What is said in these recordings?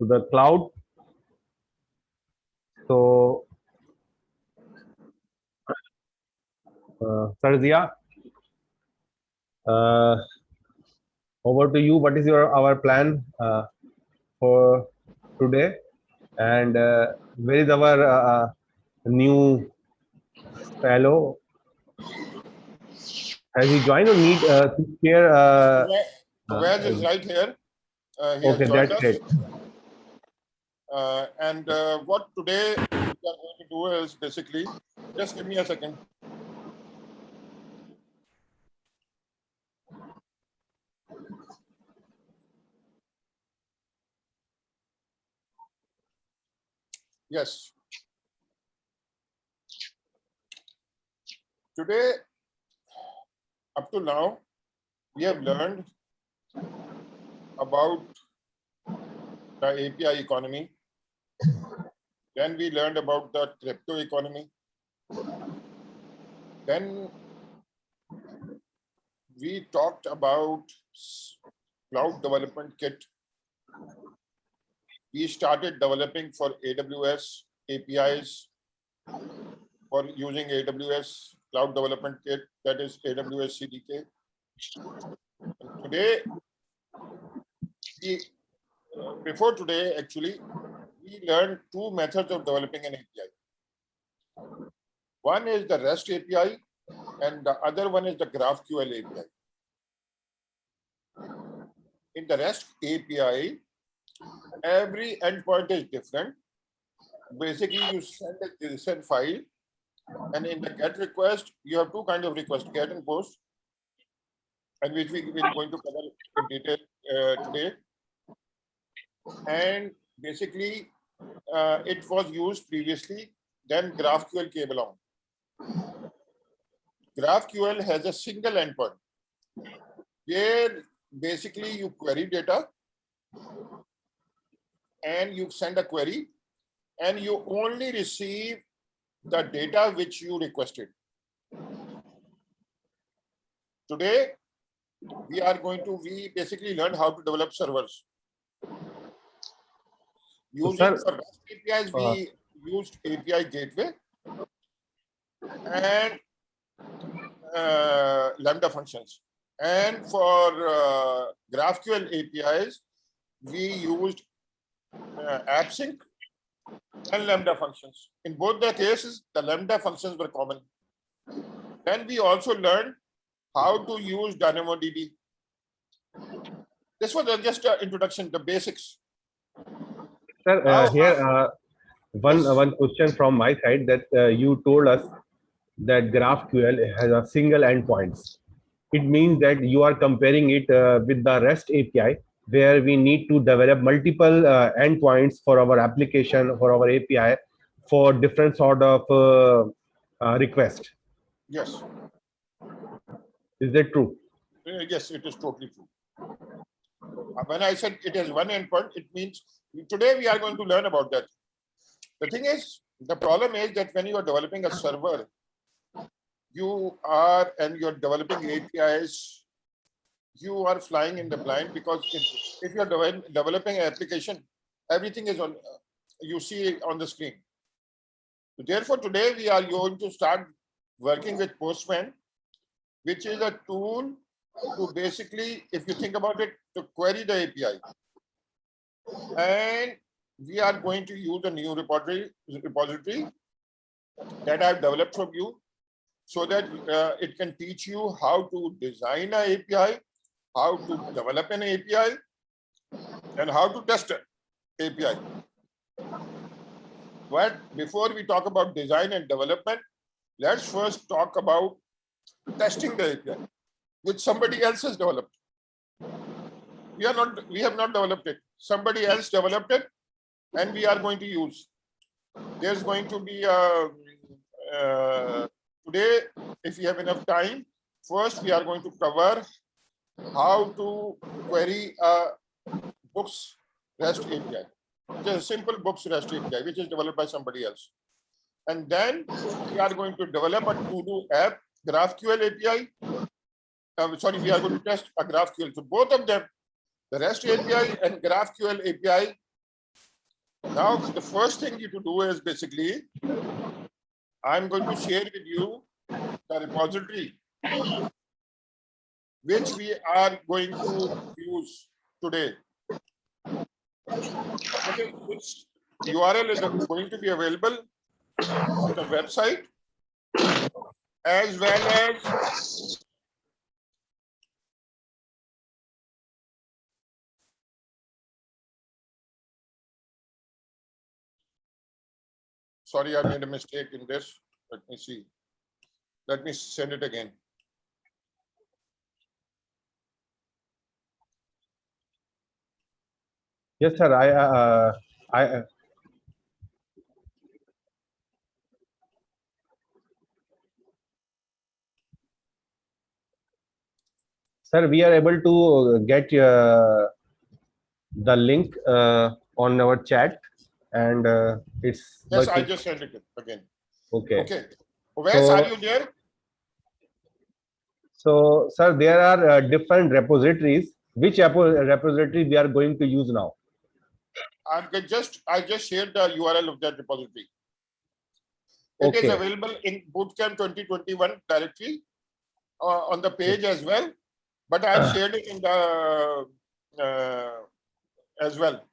to the cloud. So, Sarzia, over to you. What is our plan for today, and where is our new fellow? Has he joined or need to share? Fawaz is right here. He has Okay, joined that's us. it. And what today we are going to do is basically, just give me a second. Yes. Today, up to now, we have learned about the API economy. Then we learned about the crypto economy. Then we talked about cloud development kit. We started developing for AWS APIs for using AWS Cloud Development Kit, that is AWS CDK. And today, before today, actually, we learned two methods of developing an API. One is the REST API, and the other one is the GraphQL API. In the REST API, every endpoint is different. Basically, you send a JSON file, and in the GET request, you have two kinds of requests, GET and POST, and which we will going to cover in detail today. And basically, it was used previously, then GraphQL came along. GraphQL has a single endpoint where basically you query data and you send a query and you only receive the data which you requested. Today, we basically learned how to develop servers. Using for REST APIs, we used API Gateway and Lambda functions. And for GraphQL APIs, we used AppSync and Lambda functions. In both the cases, the Lambda functions were common. Then we also learned how to use DynamoDB. This was just an introduction, the basics. Sir, here one question from my side, that you told us that GraphQL has a single endpoints. It means that you are comparing it with the REST API, where we need to develop multiple endpoints for our application, for our API, for different sort of request. Yes. Is that true? Yes, it is totally true. When I said it has one endpoint, it means today we are going to learn about that. The thing is, the problem is that when you are developing a server, you're developing APIs, you are flying in the blind, because if you're developing an application, everything is on, you see on the screen. So therefore, today we are going to start working with Postman, which is a tool to basically, if you think about it, to query the API. And we are going to use a new repository that I've developed from you, so that it can teach you how to design an API, how to develop an API, and how to test an API. But before we talk about design and development, let's first talk about testing the API, which somebody else has developed. We have not developed it. Somebody else developed it, and we are going to use. There's going to be today, if we have enough time, first we are going to cover how to query a books REST API. It's a simple books REST API, which is developed by somebody else. And then we are going to develop a to-do app, GraphQL API. We are going to test a GraphQL. So both of them, the REST API and GraphQL API, Now, the first thing you to do is basically, I'm going to share with you the repository which we are going to use today. Which URL is going to be available on the website, as well as sorry, I made a mistake in this. Let me see. Let me send it again. Yes, sir. Sir, we are able to get the link on our chat, and it's Yes, I working. just sent it again. Okay. Okay. Wes, are So, you there? so sir, there are different repositories. Which repository we are going to use now? I just shared the URL of that repository. It is Okay. available in Bootcamp 2021 directory on the page as well, but I shared it in the as well.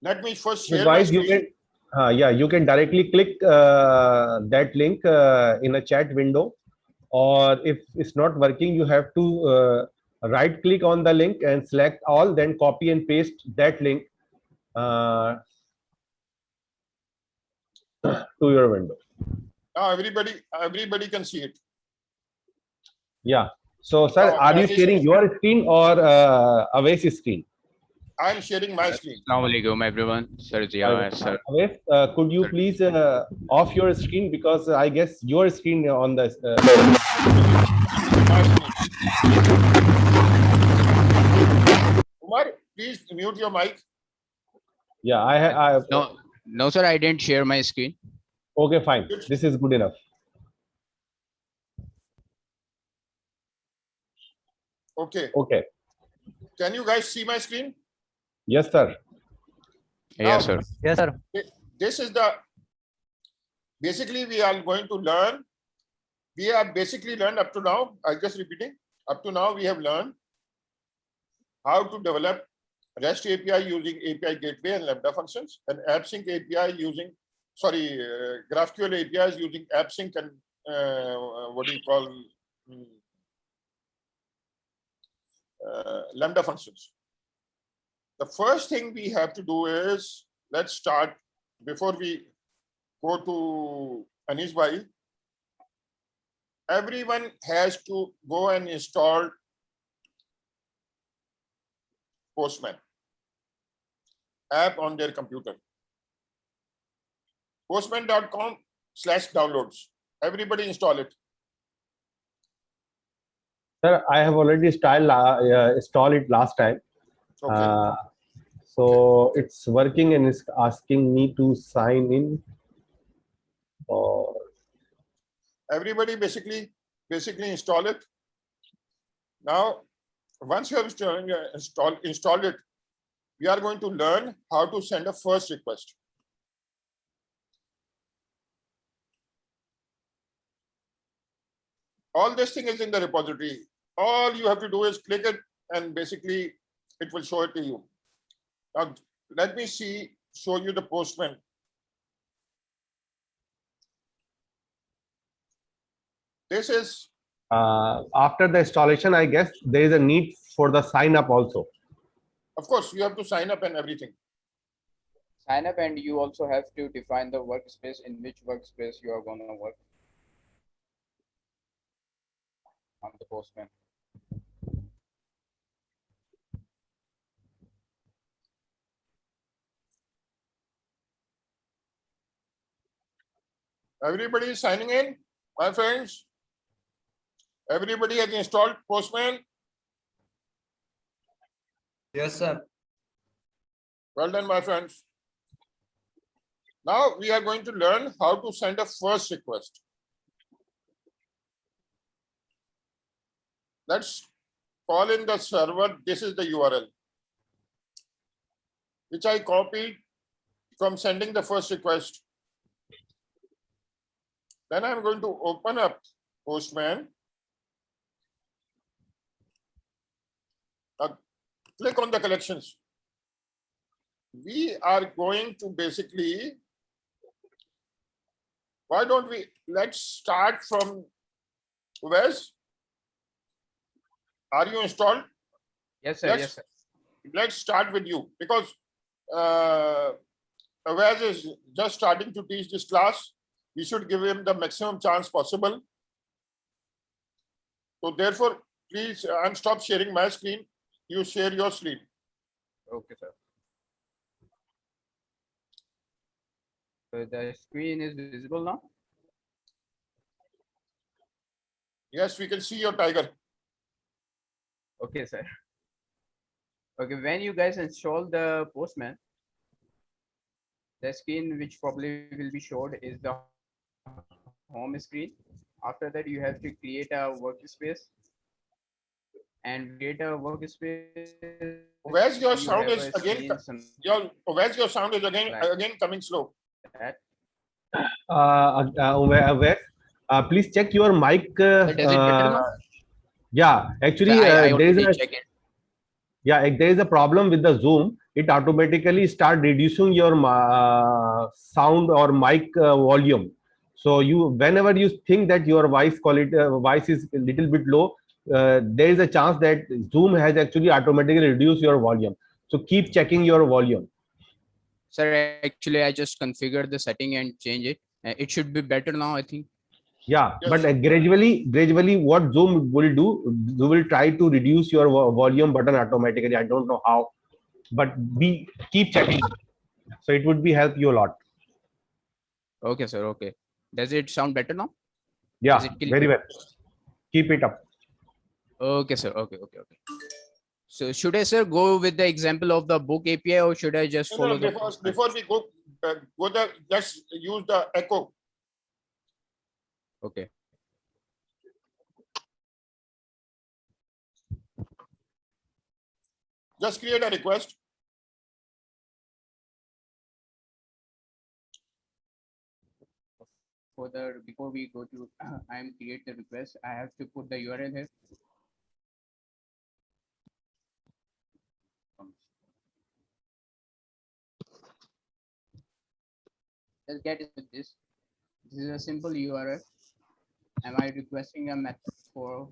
Let me first share my Otherwise, you screen. can, yeah, you can directly click that link in a chat window, or if it's not working, you have to right click on the link and select all, then copy and paste that link uh, to your window. Now everybody can see it. Yeah. So, sir, are you sharing your screen or Awais' screen? I'm sharing my screen. Assalamualaikum everyone. Sir Zia, sir. Awais, could you please off your screen, because I guess your screen on the My screen. Umar, please mute your mic. yeah, I No, sir, I didn't share my screen. okay, fine. This is good enough. Okay. Okay. Can you guys see my screen? Yes, sir. Yes, sir. Yes, sir. This is the basically we are going to learn. We have basically learned up to now. I'm just repeating. Up to now, we have learned how to develop REST API using API gateway and Lambda functions, and AppSync API using, GraphQL APIs using AppSync and what do you call Lambda functions. The first thing we have to do is, let's start before we go to Anish Bhai. Everyone has to go and install Postman app on their computer. Postman.com/downloads. Everybody install it. Sir, I have already installed it last time. Okay. So it's working and it's asking me to sign in. Or Everybody basically install it. Now, once you have installed it, we are going to learn how to send a first request. All this thing is in the repository. All you have to do is click it and basically it will show it to you. Now, let me show you the Postman. This is after the installation, I guess there is a need for the sign up also. Of course, you have to sign up and everything. Sign up, and you also have to define the workspace, in which workspace you are going to work on the Postman. Everybody is signing in, my friends. Everybody has installed Postman. Yes, sir. Well done, my friends. Now we are going to learn how to send a first request. Let's call in the server. This is the URL which I copied from sending the first request. Then I'm going to open up Postman. Click on the collections. We are going to basically, why don't we, let's start from Wes. Are you installed? Yes, sir. Let's- Yes, sir. Let's start with you because Wes is just starting to teach this class. We should give him the maximum chance possible. So therefore, please stop sharing my screen. You share your screen. Okay, sir. So the screen is visible now. Yes, we can see your tiger. Okay, sir. Okay, when you guys install the Postman, the screen which probably will be showed is the home screen. After that, you have to create a workspace. And create a workspace. Where's your you sound have is a again? screen, some Where's your sound is again Right. coming slow. that. Wes, please check your mic. Does it better now? Yeah, So actually, I there is already a check it. there is a problem with the Zoom. It automatically start reducing your sound or mic volume. So you, whenever you think that your voice quality voice is a little bit low, there is a chance that Zoom has actually automatically reduced your volume. So keep checking your volume. Sir, actually, I just configured the setting and change it. It should be better now, I think. Yeah, Yes. but gradually, what Zoom will do, Zoom will try to reduce your volume button automatically. I don't know how, but we keep checking. So it would be help you a lot. Okay, sir. Okay. Does it sound better now? Yeah, Is it clear? very well. Keep it up. Okay, sir. Okay, okay, okay. So should I, sir, go with the example of the book API or should I just No, follow the before we go, let's use the echo. Okay. Just create a request. For the before we go to I'm create the request, I have to put the URL here. Let's get it with this. This is a simple URL. Am I requesting a method for?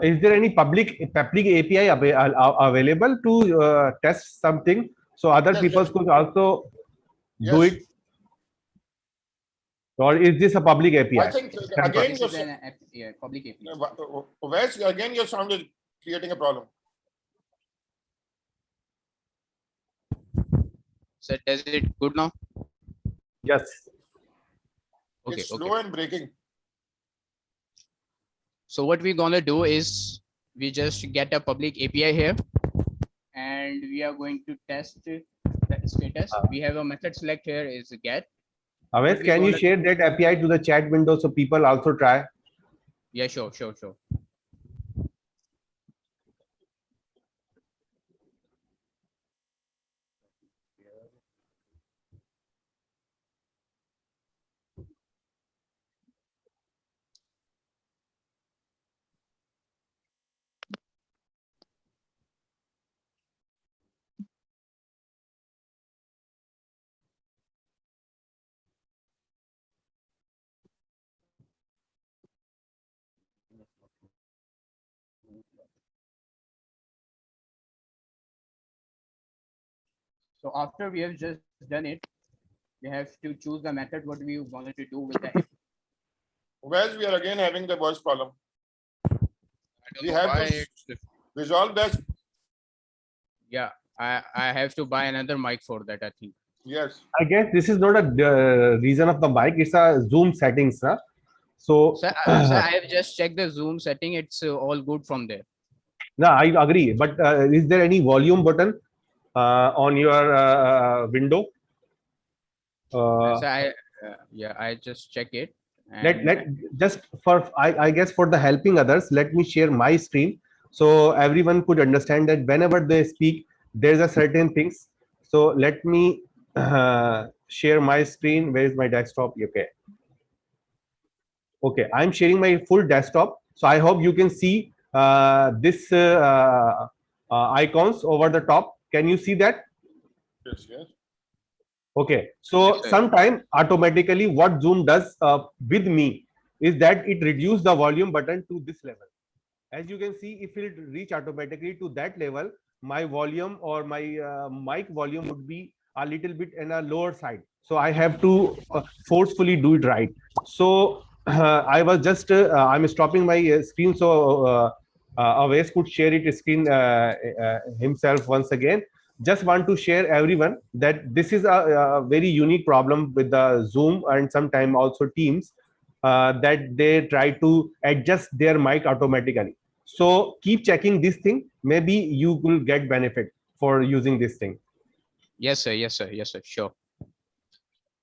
Is there any public API available to test something so other Yes, people yes. could also do Yes. it? Or is this a public API? I think again, This is an public API. Where's again your sound is creating a problem. So does it good now? Yes. Okay, It's okay. slow and breaking. So what we're gonna do is we just get a public API here and we are going to test the status. We have a method select here is get. Awes, we can you gonna- share that API to the chat window so people also try? Yeah, sure, sure, sure. So after we have just done it, we have to choose the method what we wanted to do with the API. Whereas we are again having the voice problem. We have Why to resolve that. Yeah, I have to buy another mic for that, I think. Yes. I guess this is not a reason of the mic. It's a Zoom settings. Huh? So, Sir, sir, I have just checked the Zoom setting. It's all good from there. no, I agree. But is there any volume button on your window? So I just check it. And Let just for I guess for the helping others, let me share my screen so everyone could understand that whenever they speak, there's a certain things. So let me share my screen. Where is my desktop? Okay. Okay, I'm sharing my full desktop. So I hope you can see this icons over the top. Can you see that? Yes, yes. Okay, so Yes, sir. sometime automatically what Zoom does with me is that it reduces the volume button to this level. As you can see, if it reach automatically to that level, my volume or my mic volume would be a little bit in a lower side. So I have to forcefully do it right. So I was just I'm stopping my screen so Awais could share it screen himself once again. Just want to share everyone that this is a very unique problem with the Zoom and sometime also Teams that they try to adjust their mic automatically. So keep checking this thing. Maybe you will get benefit for using this thing. Yes, sir. Yes, sir. Yes, sir. Sure.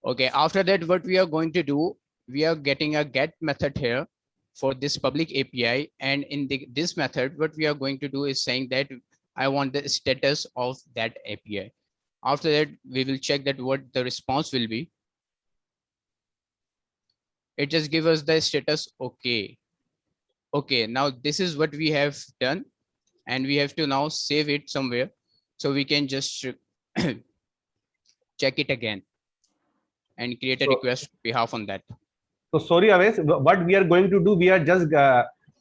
Okay. After that, what we are going to do, we are getting a get method here for this public API. And in this method, what we are going to do is saying that I want the status of that API. After that, we will check that what the response will be. It just gives us the status. Okay. Okay. Now this is what we have done. And we have to now save it somewhere. So we can just check it again and create a request on behalf on that. So sorry, Awais, what we are going to do, we are just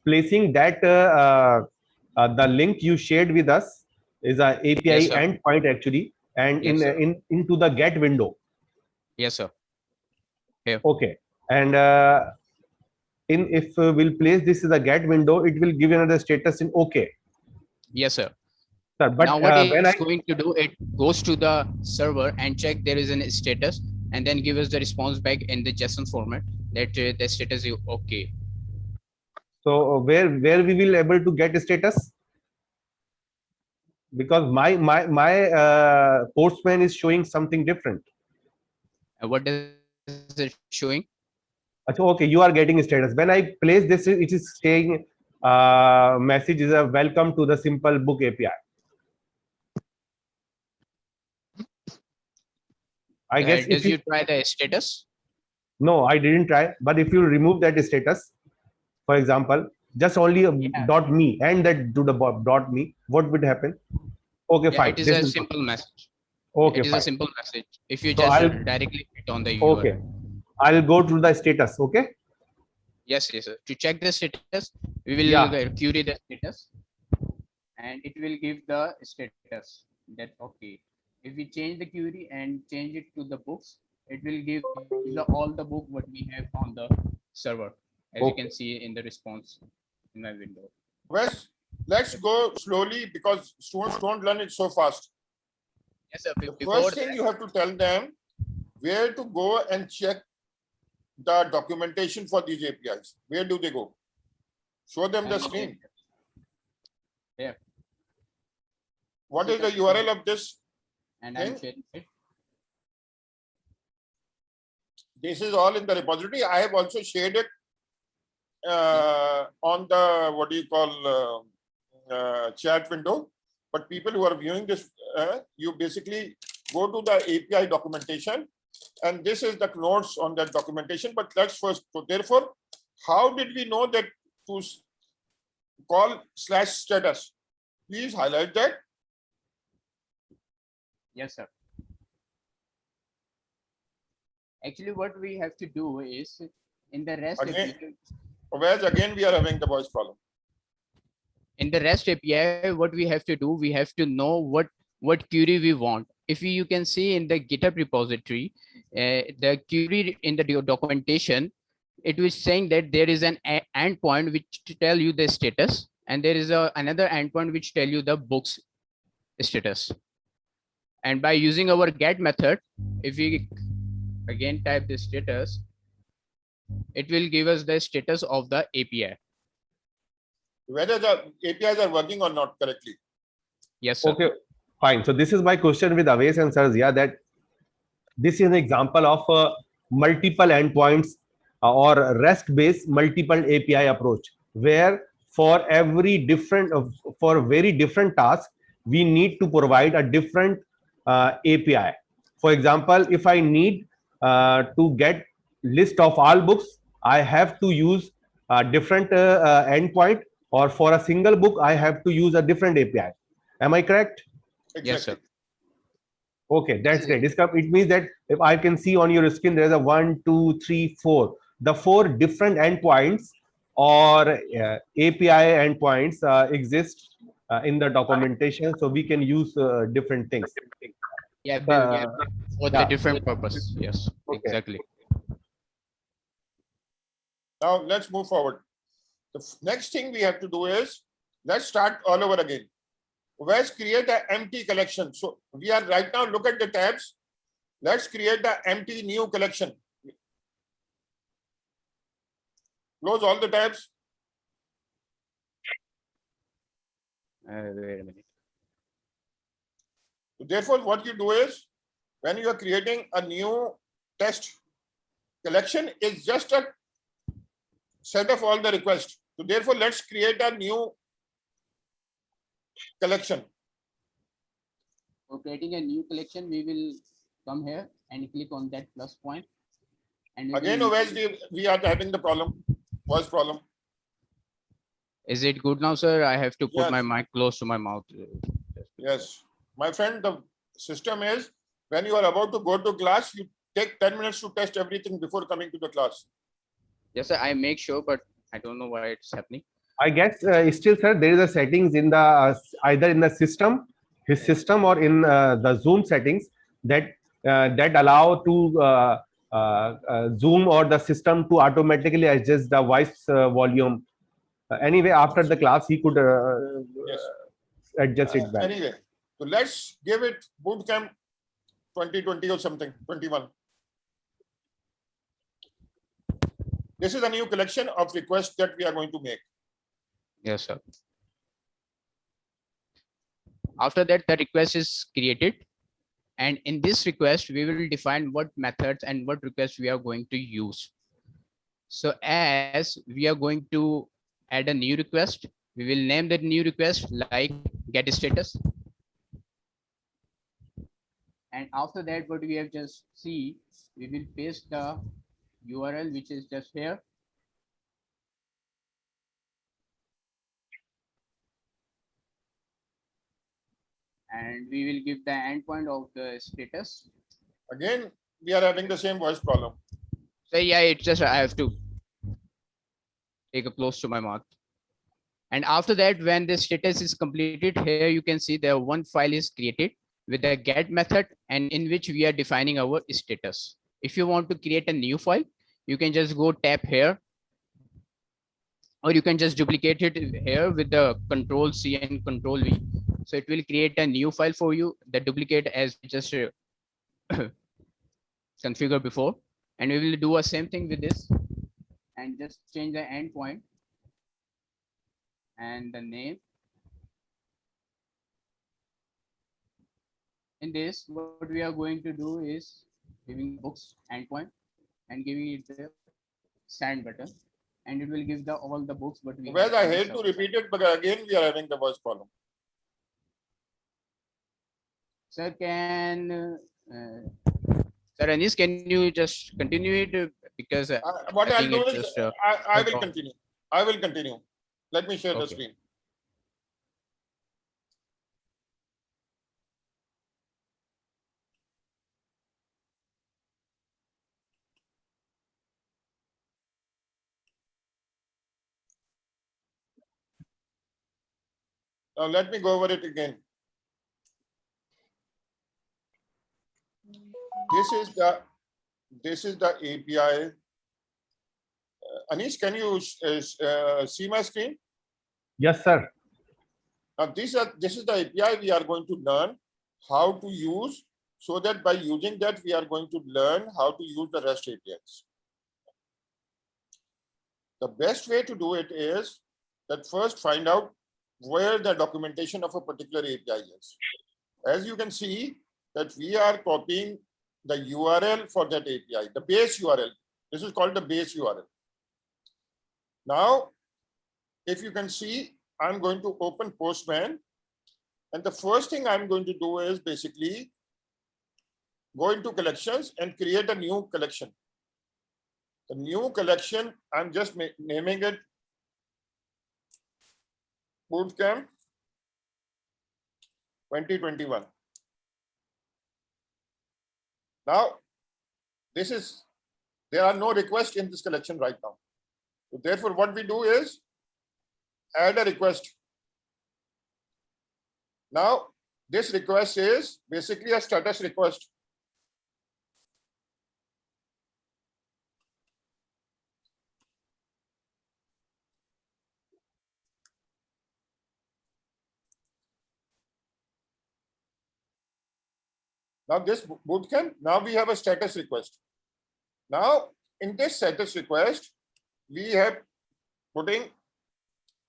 placing that the link you shared with us is a API Yes, sir. endpoint actually, and Yes, sir. into the get window. Yes, sir. Okay, and if we'll place this is a get window, it will give another status in OK. Yes, sir. Sir, but Now what when it's going to do, it goes to the server and check there is a status and then give us the response back in the JSON format that the status is okay. So where we will able to get a status? Because my Postman is showing something different. What is it showing? Okay, you are getting status. When I place this, it is saying message is a welcome to the Simple Book API. I guess Does if you try the status? No, I didn't try. But if you remove that status, for example, just only a dot me and that do the dot me, what would happen? Okay, Yeah, fine. it is This a is simple message. okay. It is Fine. a simple message. If you So just I'll directly hit on the URL. okay. I'll go to the status. Okay. Yes, yes, sir. To check the status, we will query the status and it will give the status that okay. If we change the query and change it to the books, it will give all the book what we have on the server, as you can see in the response in my window. Wes, let's go slowly because students don't learn it so fast. Yes, sir. The first thing you have to tell them where to go and check the documentation for these APIs. Where do they go? Show them the screen. Yeah. What is the URL of this? And I'm sharing it. This is all in the repository. I have also shared it on the what do you call chat window. But people who are viewing this, you basically go to the API documentation, and this is the notes on that documentation. But let's first. So therefore, how did we know that to call /status? Please highlight that. Yes, sir. Actually, what we have to do is in the REST API. Whereas again, we are having the voice problem. In the REST API, what we have to do, we have to know what query we want. If you can see in the GitHub repository, the query in the documentation, it was saying that there is an endpoint which tell you the status, and there is another endpoint which tell you the books status. And by using our get method, if we again type the status, it will give us the status of the API. Whether the APIs are working or not correctly. Yes, sir. Okay, fine. So this is my question with Awais and Sarzia, that this is an example of multiple endpoints or REST-based multiple API approach, where for every different for very different tasks, we need to provide a different API. For example, if I need to get list of all books, I have to use a different endpoint, or for a single book, I have to use a different API. Am I correct? Yes, sir. Exactly. Okay, that's great. It means that if I can see on your screen, there's a 1, 2, 3, 4. The 4 different endpoints or API endpoints exist in the documentation, so we can use different things. Yeah, Uh, for the yeah. different purpose. Yes, Okay. exactly. Now let's move forward. The next thing we have to do is, let's start all over again. Let's create an empty collection. So we are right now, look at the tabs. Let's create an empty new collection. Close all the tabs. Wait a minute. Therefore, what you do is, when you are creating a new test collection, is just a set of all the requests. So therefore, let's create a new collection. For creating a new collection, we will come here and click on that plus point. And Again, we are having the problem. Voice problem. Is it good now, sir? I have to put Yes. my mic close to my mouth. Yes. My friend, the system is, when you are about to go to class, you take 10 minutes to test everything before coming to the class. Yes, sir. I make sure, but I don't know why it's happening. I guess still, sir, there is a settings in the either in the system, his system, or in the Zoom settings that that allow to Zoom or the system to automatically adjust the voice volume. Anyway, after the class, he could Yes. adjust it back. Anyway, so let's give it bootcamp 2020 or something, 21. This is a new collection of requests that we are going to make. Yes, sir. After that, the request is created. And in this request, we will define what methods and what requests we are going to use. So as we are going to add a new request, we will name that new request like get status. And after that, what we have just see, we will paste the URL, which is just here. And we will give the endpoint of the status. Again, we are having the same voice problem. So yeah, it's just I have to take it close to my mouth. And after that, when the status is completed, here you can see there one file is created with a get method, and in which we are defining our status. If you want to create a new file, you can just go tap here, or you can just duplicate it here with the Control C and Control V. So it will create a new file for you, the duplicate as we just configured before. And we will do a same thing with this and just change the endpoint and the name. In this, what we are going to do is giving books endpoint and giving it the send button, and it will give the all the books. But we Well, I hate to repeat it, but again, we are having the voice problem. Sir, Sir Anis, can you just continue it? Because What I I'll think do it's is, just, I will continue. I will continue. Let me share the Okay. screen. Now let me go over it again. This is the API. Anish, can you see my screen? Yes, sir. Now this is the API we are going to learn how to use, so that by using that we are going to learn how to use the REST APIs. The best way to do it is that first find out where the documentation of a particular API is. As you can see that we are copying the URL for that API, the base URL. This is called the base URL. Now, if you can see, I'm going to open Postman. And the first thing I'm going to do is basically go into collections and create a new collection. The new collection, I'm just naming it Bootcamp 2021. Now, there are no requests in this collection right now. So therefore, what we do is add a request. Now, this request is basically a status request. Now this bootcamp, now we have a status request. Now in this status request, we have putting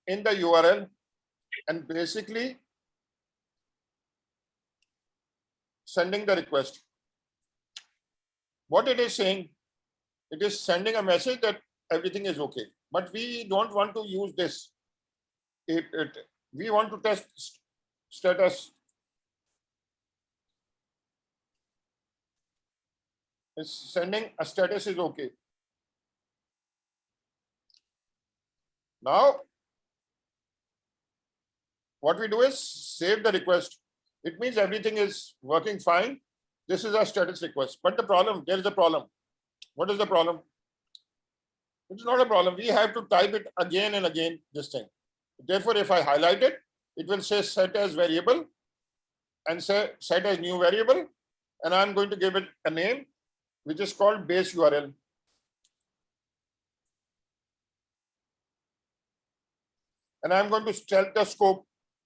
in the URL and basically sending the request. What it is saying, it is sending a message that everything is okay, but we don't want to use this. We want to test status. It's sending a status is okay. Now, what we do is save the request. It means everything is working fine. This is a status request. But the problem, there is a problem. What is the problem? It's not a problem. We have to type it again and again, this thing. Therefore, if I highlight it, it will say set as variable and say set as new variable. And I'm going to give it a name, which is called base URL. And I'm going to tell the scope,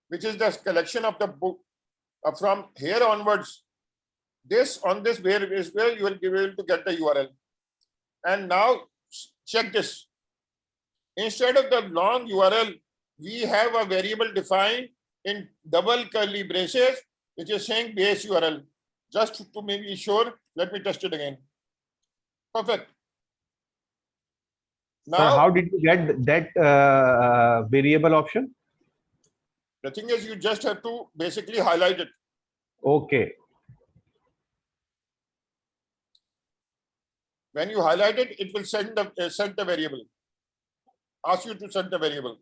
which is the collection of the book from here onwards. This on this where is where you will be able to get the URL. And now check this. Instead of the long URL, we have a variable defined in double curly braces, which is saying base URL. Just to make sure, let me test it again. Perfect. Now, so how did you get that variable option? The thing is, you just have to basically highlight it. Okay. When you highlight it, it will send the variable. Ask you to send the variable.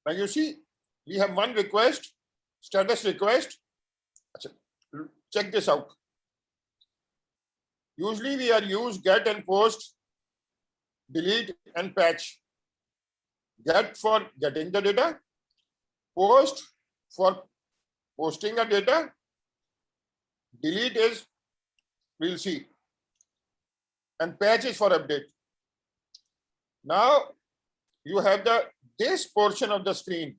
Now you see, we have one request, status request. Check this out. Usually we are used get and post, delete and patch. Get for getting the data, post for posting the data, delete is we'll see, and patch is for update. Now you have this portion of the screen.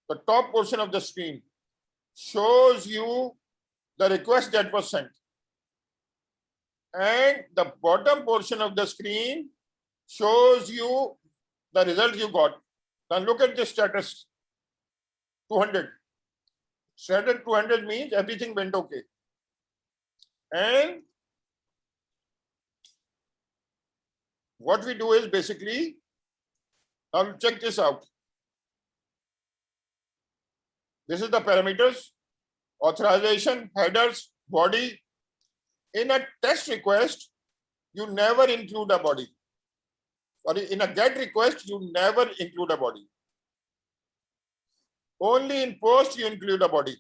The top portion of the screen shows you the request that was sent. And the bottom portion of the screen shows you the result you got. Now look at the status, 200. Status 200 means everything went okay. And what we do is basically, now check this out. This is the parameters, authorization, headers, body. In a test request, you never include a body. Or in a get request, you never include a body. Only in post, you include a body.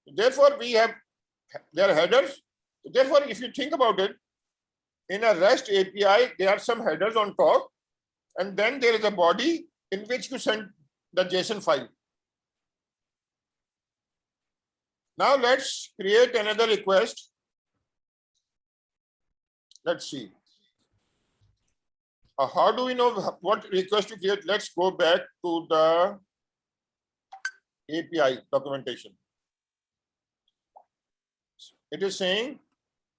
Therefore, we have their headers. Therefore, if you think about it, in a REST API, there are some headers on top, and then there is a body in which you send the JSON file. Now let's create another request. Let's see. How do we know what request to create? Let's go back to the API documentation. It is saying,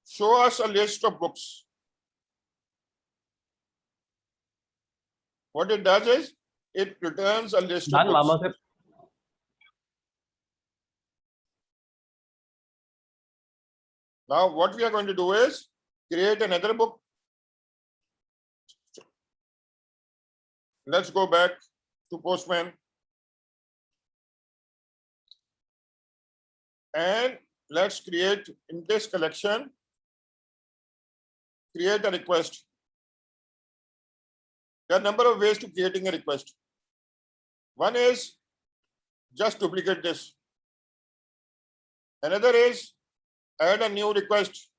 show us a list of books. What it does is, it returns a list of books. Now, what we are going to do is create another book. Let's go back to Postman. And let's create in this collection, create a request. There are a number of ways to creating a request. One is just duplicate this. Another is add a new request.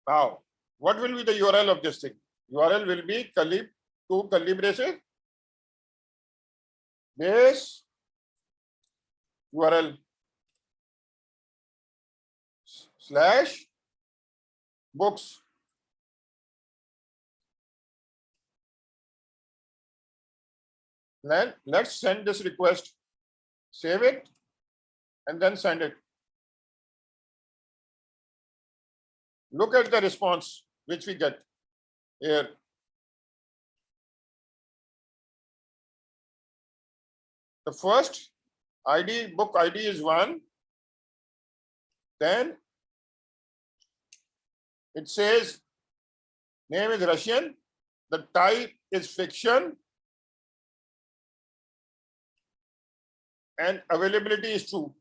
Now, what will be the URL of this thing? URL will be two curly braces, base URL slash books. Then let's send this request, save it, and then send it. Look at the response which we get here. The first ID, book ID is 1. Then it says name is Russian, the type is fiction, and availability is true.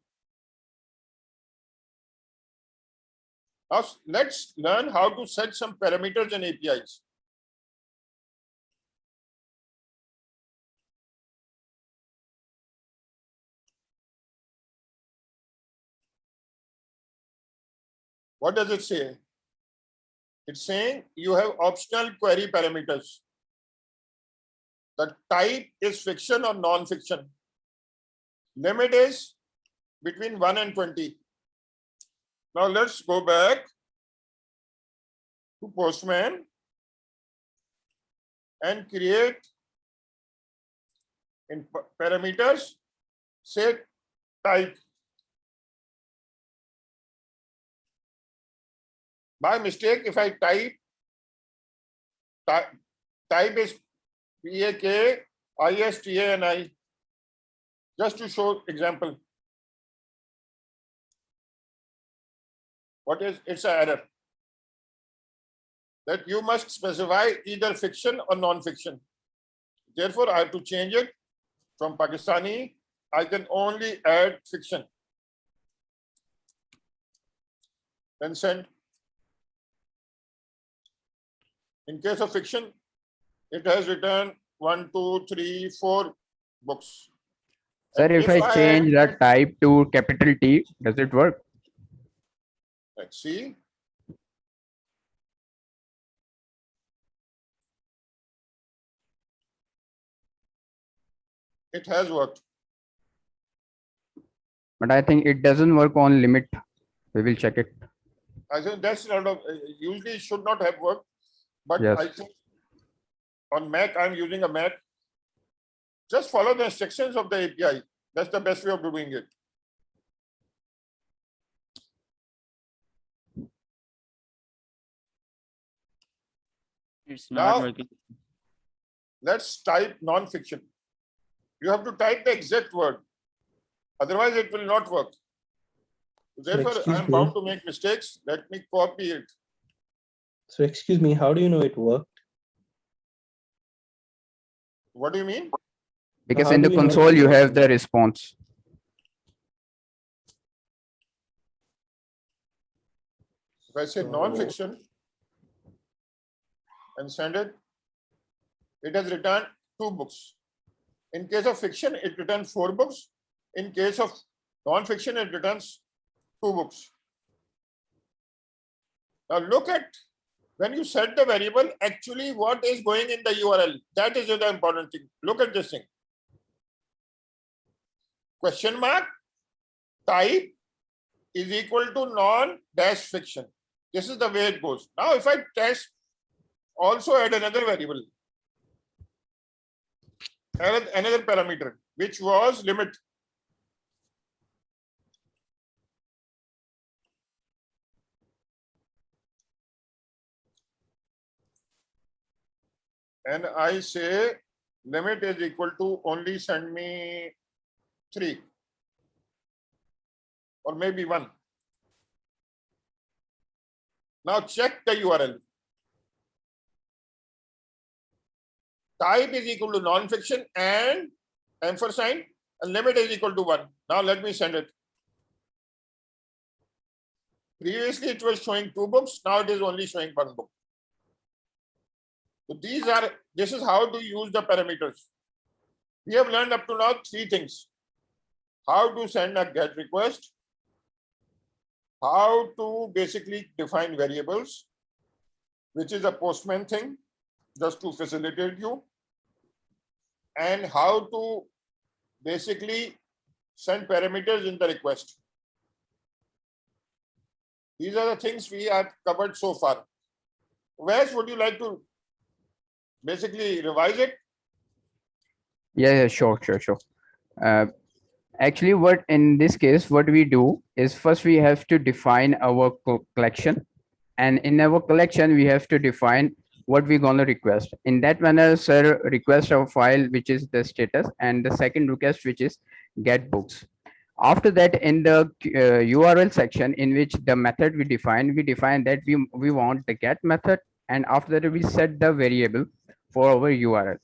Now let's learn how to set some parameters and APIs. What does it say? It's saying you have optional query parameters. The type is fiction or non-fiction. Limit is between 1 and 20. Now let's go back to Postman and create in parameters, say type. By mistake, if I type is PAKISTANI, just to show example. What is it's an error that you must specify either fiction or non-fiction. Therefore, I have to change it from Pakistani. I can only add fiction. Then send. In case of fiction, it has returned 1, 2, 3, 4 books. Sir, if I change the type to capital T, does it work? Let's see. It has worked. But I think it doesn't work on limit. We will check it. I think that's not a, usually it should not have worked, but Yes. I think on Mac, I'm using a Mac. Just follow the instructions of the API. That's the best way of doing it. It's not Now, working. let's type non-fiction. You have to type the exact word. Otherwise, it will not work. Therefore, excuse I'm me. bound to make mistakes. Let me copy it. So excuse me, how do you know it worked? What do you mean? Because How in do the we know console, it you worked? have the response. If I say So- non-fiction and send it, it has returned 2 books. In case of fiction, it returns 4 books. In case of non-fiction, it returns 2 books. Now look at when you set the variable, actually what is going in the URL. That is the important thing. Look at this thing. Question mark type is equal to non-fiction. This is the way it goes. Now if I test, also add another variable, another parameter, which was limit. And I say limit is equal to only send me 3 or maybe 1. Now check the URL. type is equal to non-fiction and ampersand, and limit is equal to 1. Now let me send it. Previously it was showing 2 books, now it is only showing 1 book. So this is how to use the parameters. We have learned up to now 3 things. How to send a GET request, how to basically define variables, which is a Postman thing, just to facilitate you, and how to basically send parameters in the request. These are the things we have covered so far. Wes, would you like to basically revise it? Yeah, sure. Actually, what in this case, what we do is first we have to define our collection, and in our collection we have to define what we're going to request. In that manner, sir, request a file which is the status, and the second request which is get books. After that, in the URL section, in which the method we define that we want the get method, and after that we set the variable for our URL.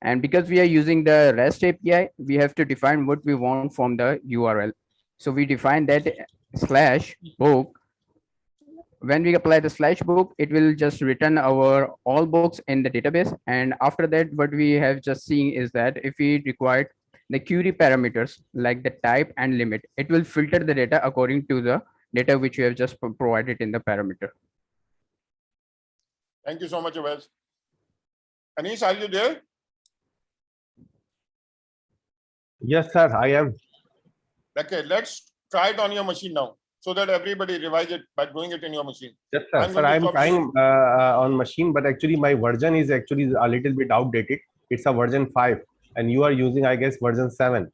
And because we are using the REST API, we have to define what we want from the URL. So we define that /book. When we apply the /book, it will just return our all books in the database. And after that, what we have just seen is that if we require the query parameters like the type and limit, it will filter the data according to the data which we have just provided in the parameter. Thank you so much, Wes. Anish, are you there? Yes, sir, I am. Okay, let's try it on your machine now, so that everybody revise it by doing it in your machine. Yes, sir. I'm Sir, going to I'm stop trying on machine, but actually my version is actually a little bit outdated. It's a version 5, and you are using, I guess, version 7.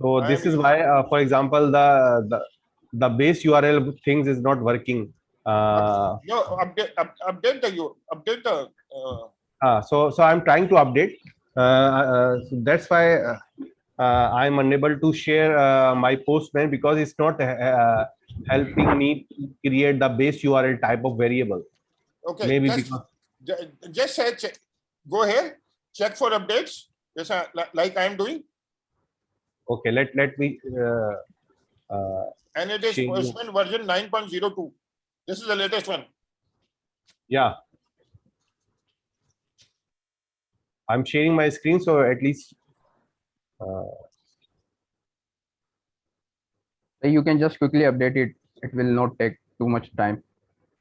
So I this am is using- why, for example, the base URL things is not working. No, update the So I'm trying to update. So that's why I'm unable to share my Postman, because it's not helping me to create the base URL type of variable. okay. Maybe Just say check. Go here, check for updates. Yes, like I am doing, okay, let me and it is change. Postman version 9.02. This is the latest one. Yeah, I'm sharing my screen, so at least So you can just quickly update it. It will not take too much time.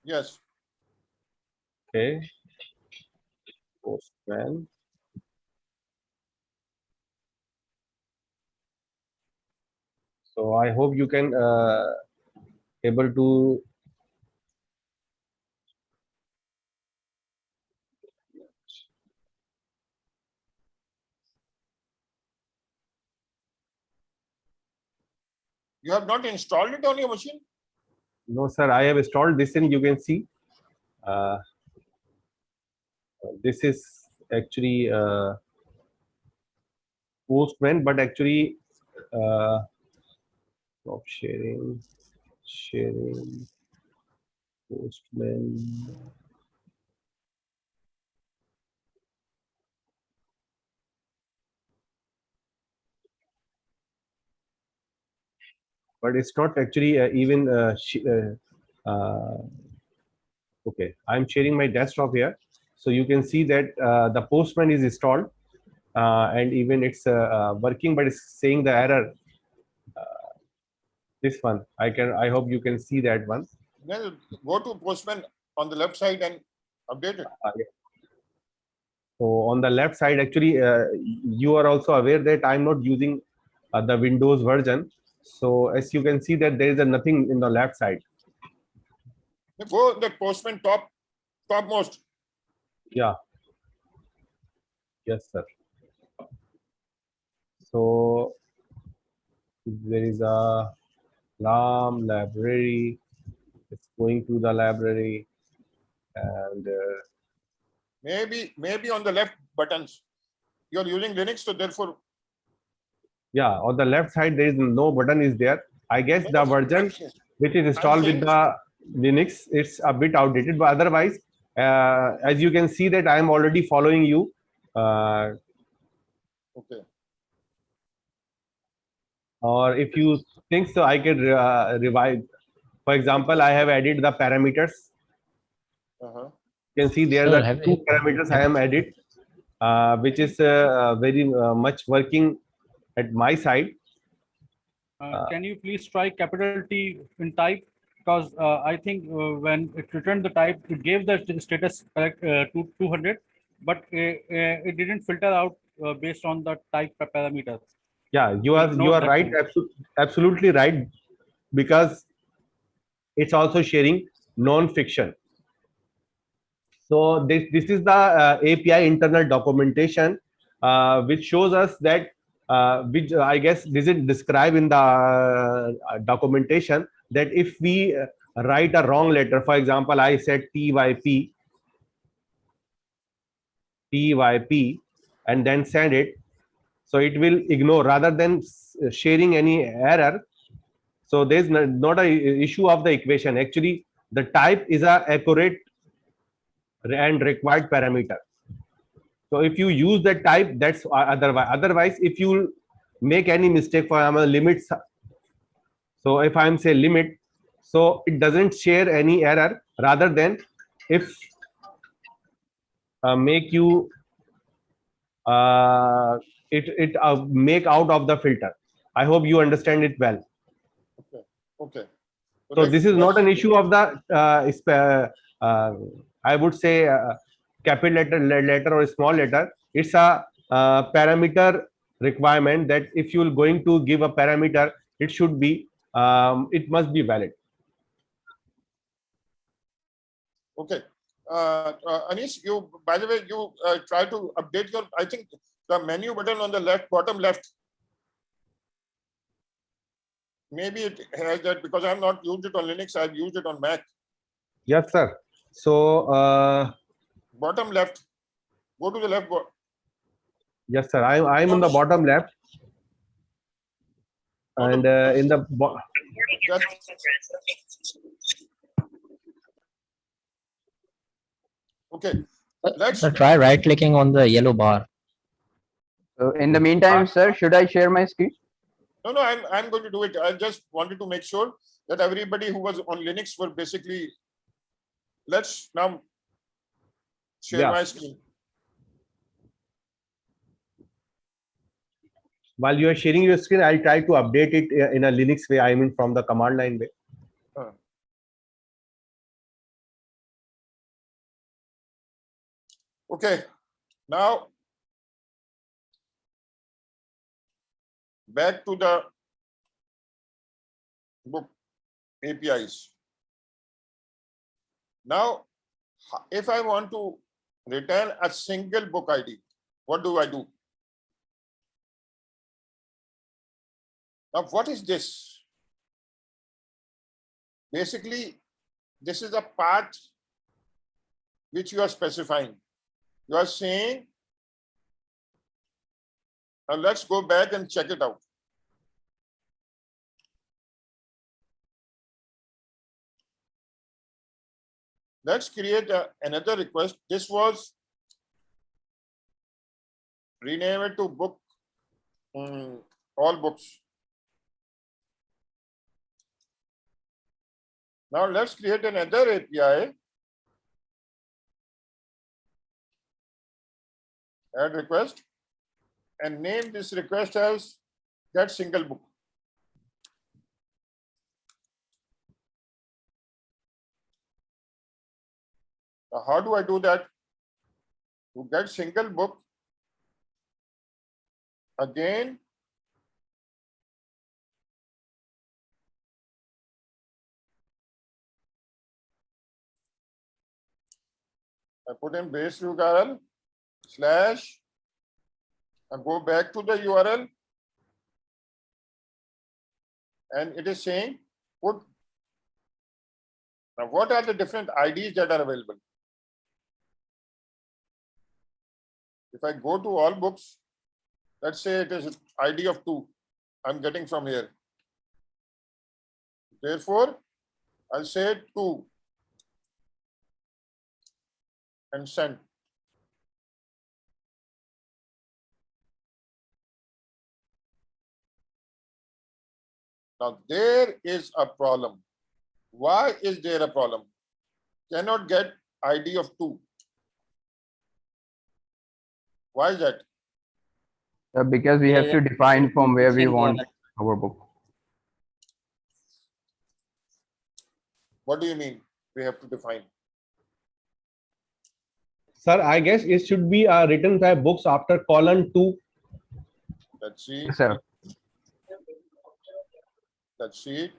Yes. okay. Postman. So I hope you can able to You have not installed it on your machine? no, sir, I have installed this, and you can see this is actually Postman, but actually stop sharing Postman. But it's not actually even okay. I'm sharing my desktop here, so you can see that the Postman is installed, and even it's working, but it's saying the error. This one, I hope you can see that one. Then go to Postman on the left side and update it. Yeah. So on the left side, actually, you are also aware that I'm not using the Windows version. So as you can see that there is nothing in the left side. Go the Postman topmost. Yeah. Yes, sir. So there is a LAM library. It's going to the library, and Maybe on the left buttons. You're using Linux, so therefore. yeah, on the left side there is no button is there. I guess the version which is installed with the Linux, it's a bit outdated, but otherwise, as you can see that I am already following you Uh, Okay. or if you think so, I can revise. For example, I have added the parameters. Uh-huh. You can see there Sir, are two parameters I am added, which is very much working at my side. Can you please try capital T in type? Because I think when it returned the type, it gave the status correct to 200, but it didn't filter out based on the type parameter. Yeah, you It are ignores that right, thing. absolutely right, because it's also sharing non-fiction. So this is the API internal documentation, which shows us that which I guess this is described in the documentation, that if we write a wrong letter, for example, I said TYP, and then send it, so it will ignore rather than sharing any error. So there's not a issue of the equation. Actually, the type is a accurate and required parameter. So if you use that type, that's otherwise if you make any mistake, for example, limits. So if I'm say limit, so it doesn't share any error, rather than if make you it make out of the filter. I hope you understand it well. Okay. Okay. So this is not an issue of the I would say capital letter or small letter. It's a parameter requirement that if you're going to give a parameter, it should be it must be valid. Okay. Anish, you, by the way, you try to update your, I think the menu button on the left, bottom left. Maybe it has that, because I've not used it on Linux, I've used it on Mac. Yes, sir. So Bottom left, go to the left. yes, sir. I'm on the bottom left, and in the okay. Let's Sir, try right clicking on the yellow bar. So in the meantime, sir, should I share my screen? no, I'm going to do it. I just wanted to make sure that everybody who was on Linux were basically. Let's now share my screen. While you are sharing your screen, I'll try to update it in a Linux way. I mean, from the command line way. Okay, now back to the book APIs. Now, if I want to return a single book ID, what do I do? Now, what is this? Basically, this is a path which you are specifying. You are saying, now let's go back and check it out. Let's create another request. This was rename it to book, all books. Now let's create another API. Add request and name this request as get single book. Now, how do I do that? To get single book, again, I put in base URL slash, I go back to the URL, and it is saying put. Now, what are the different IDs that are available? If I go to all books, let's say it is ID of 2, I'm getting from here. Therefore, I'll say 2 and send. Now there is a problem. Why is there a problem? Cannot get ID of 2. Why is that? Because we have to define from where we want our book. What do you mean we have to define? Sir, I guess it should be written by books after colon 2. Let's see. Yes, sir. Let's see it.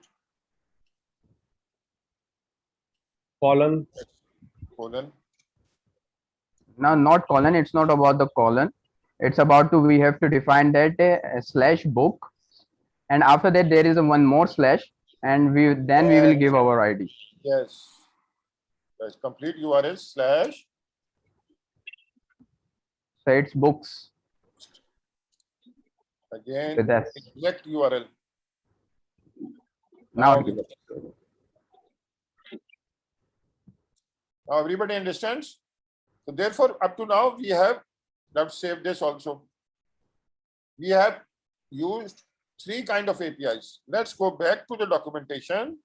Colon. Colon. Now, not colon. It's not about the colon. It's about to, we have to define that slash book, and after that there is a one more slash, and we will give our ID. Yes. That's complete URL slash. So it's books. Again, With S. exact URL. Now, Now everybody understands? So therefore, up to now, we have, let's save this also. We have used 3 kind of APIs. Let's go back to the documentation.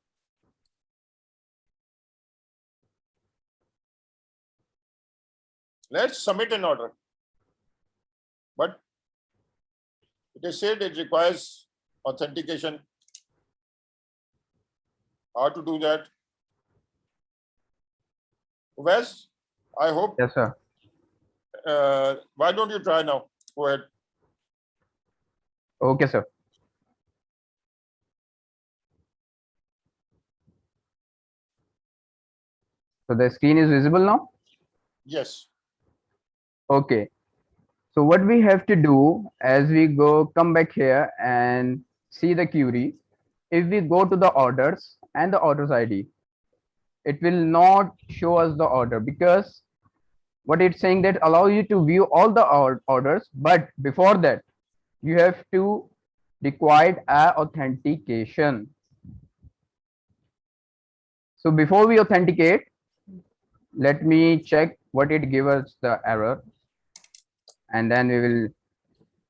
Let's submit an order. But it is said it requires authentication. How to do that? Wes, I hope, yes, sir. why don't you try now? Go ahead. Okay, sir. So the screen is visible now. Yes. Okay. So what we have to do as we come back here and see the query, if we go to the orders and the orders ID, it will not show us the order, because what it's saying that allow you to view all the orders, but before that you have to require a authentication. So before we authenticate, let me check what it gives us the error, and then we will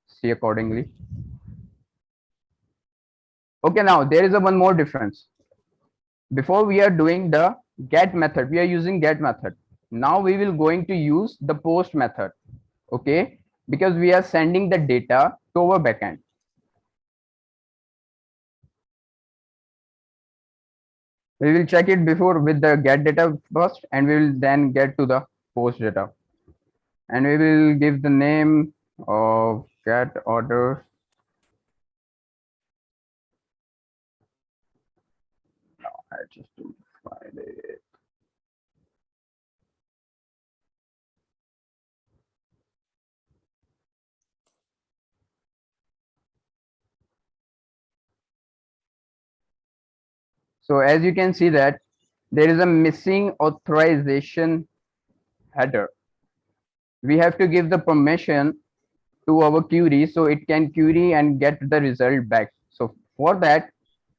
see accordingly. Okay, now there is a one more difference. Before we are doing the get method, we are using get method. Now we will going to use the post method. Okay, because we are sending the data to our backend. We will check it before with the get data first, and we will then get to the post data, and we will give the name of get order. I just didn't find it. So as you can see that there is a missing authorization header. We have to give the permission to our query so it can query and get the result back. So for that,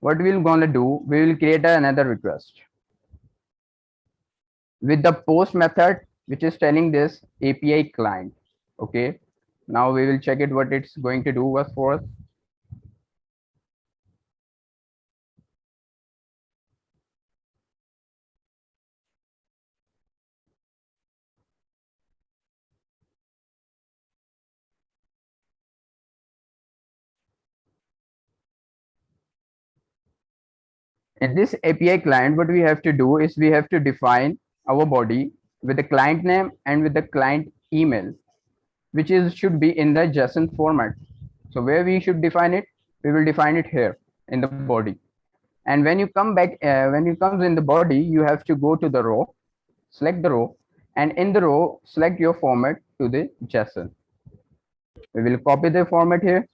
what we're gonna do, we will create another request with the post method, which is telling this API client. Okay, now we will check it what it's going to do for us. In this API client, what we have to do is we have to define our body with the client name and with the client email, which should be in the JSON format. So where we should define it, we will define it here in the body. And when you come back, when you comes in the body, you have to go to the row, select the row, and in the row, select your format to the JSON. We will copy the format here.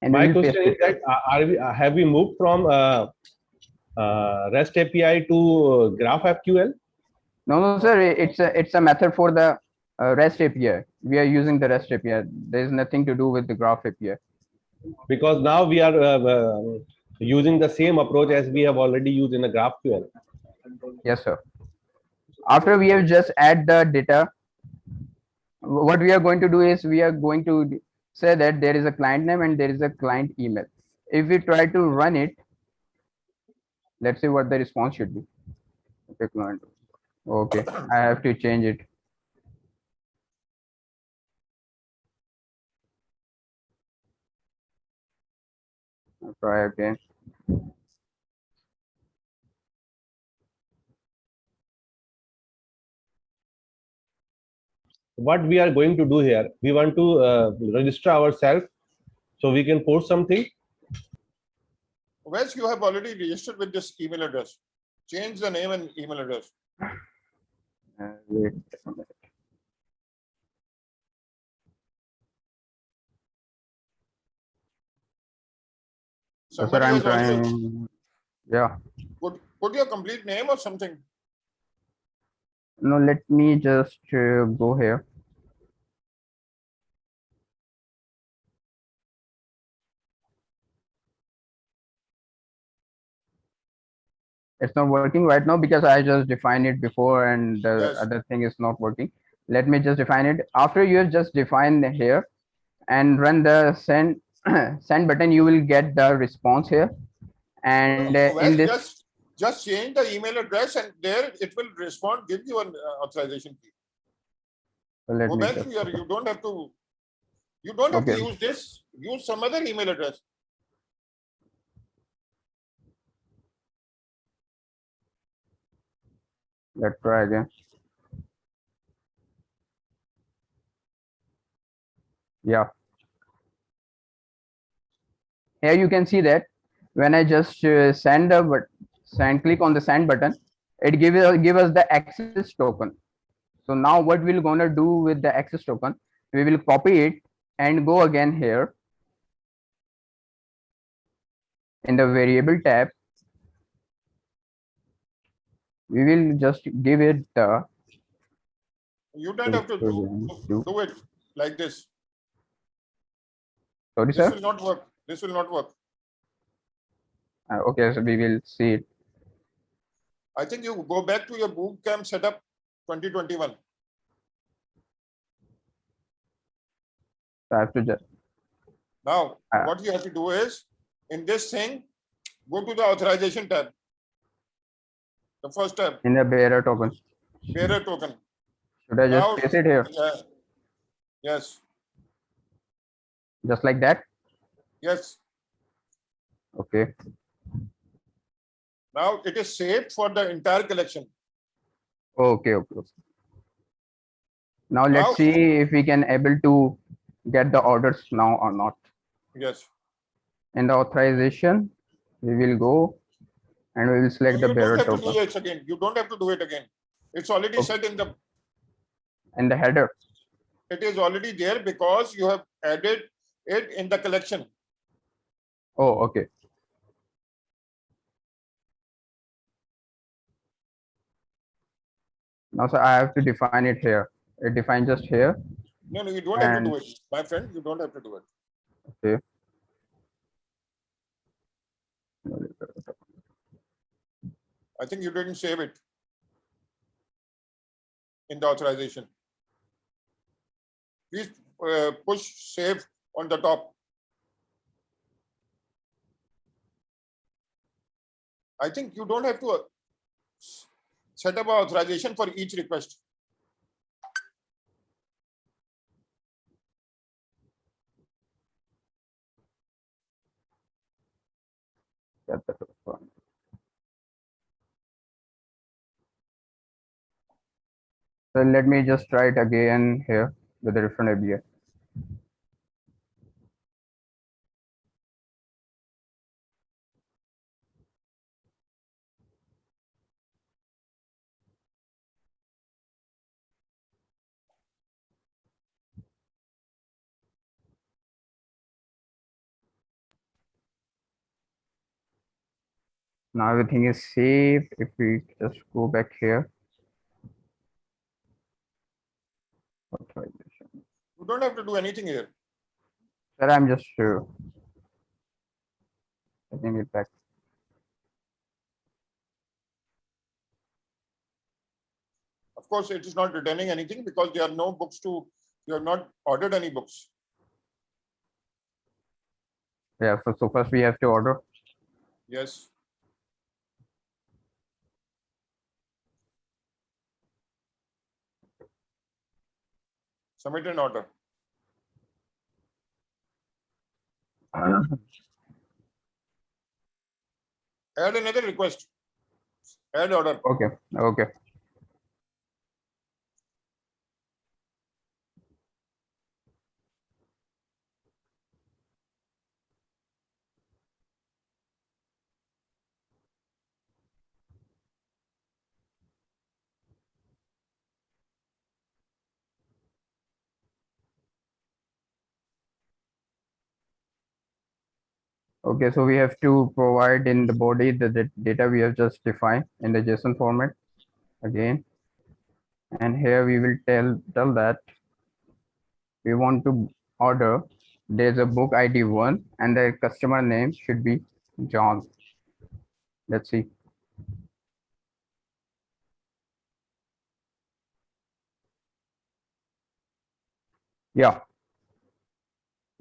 And My we will question paste is it. that have we moved from REST API to Graph GraphQL? No, sir, it's a method for the REST API. We are using the REST API. There is nothing to do with the Graph API. Because now we are using the same approach as we have already used in the GraphQL. Yes, sir. After we have just add the data, what we are going to do is we are going to say that there is a client name and there is a client email. if we try to run it, let's see what the response should be. Okay, client. Okay, I have to change it. I'll try again. What we are going to do here, we want to register ourselves so we can post something. Wes, you have already registered with this email address. Change the name and email address. Wait a minute. So, sir, Somebody I'm has already trying. Yeah. put your complete name or something. No, let me just go here. It's not working right now because I just defined it before and the Yes. other thing is not working. Let me just define it. After you have just defined here and run the send send button, you will get the response here. And in Wes, this, just change the email address and there it will respond, give you an authorization key. so let Go me back just, to your, you don't have to Okay. use this, use some other email address. let's try again. Yeah. Here you can see that when I just click on the send button, it give us the access token. So now what we're gonna do with the access token, we will copy it and go again here in the variable tab. We will just give it the You don't have to do it like this. sorry, This sir. will not work. This will not work. Okay, so we will see it. I think you go back to your bootcamp setup 2021. So I have to just Now, Ah. what you have to do is in this thing, go to the authorization tab. The first tab, in the bearer token. bearer token. Should I just Now, paste it here, yes, just like that? yes. Okay. Now it is saved for the entire collection. Okay. Now Now- let's see if we can able to get the orders now or not. Yes. In the authorization, we will go and we will select the You don't bearer have to token do it again. You don't have to do it again. It's already Okay. set in the, in the header. it is already there because you have added it in the collection. Oh, okay. Now, so I have to define it here. It defines just here. No, you don't have to And- do it. My friend, you don't have to do it. Okay. I think you didn't save it in the authorization. Please push save on the top. I think you don't have to set up an authorization for each request. So let me just try it again here with a different ABI. Now everything is saved. If we just go back here. Authorization. You don't have to do anything here. Sir, I'm just taking it back. Of course, it is not returning anything because there are no books to, you have not ordered any books. Yeah, so first we have to order. Yes. Submit an order. Add another request. Add order. Okay, okay. Okay, so we have to provide in the body the data we have just defined in the JSON format again. And here we will tell that we want to order. There's a book ID 1 and the customer name should be John. Let's see. Yeah.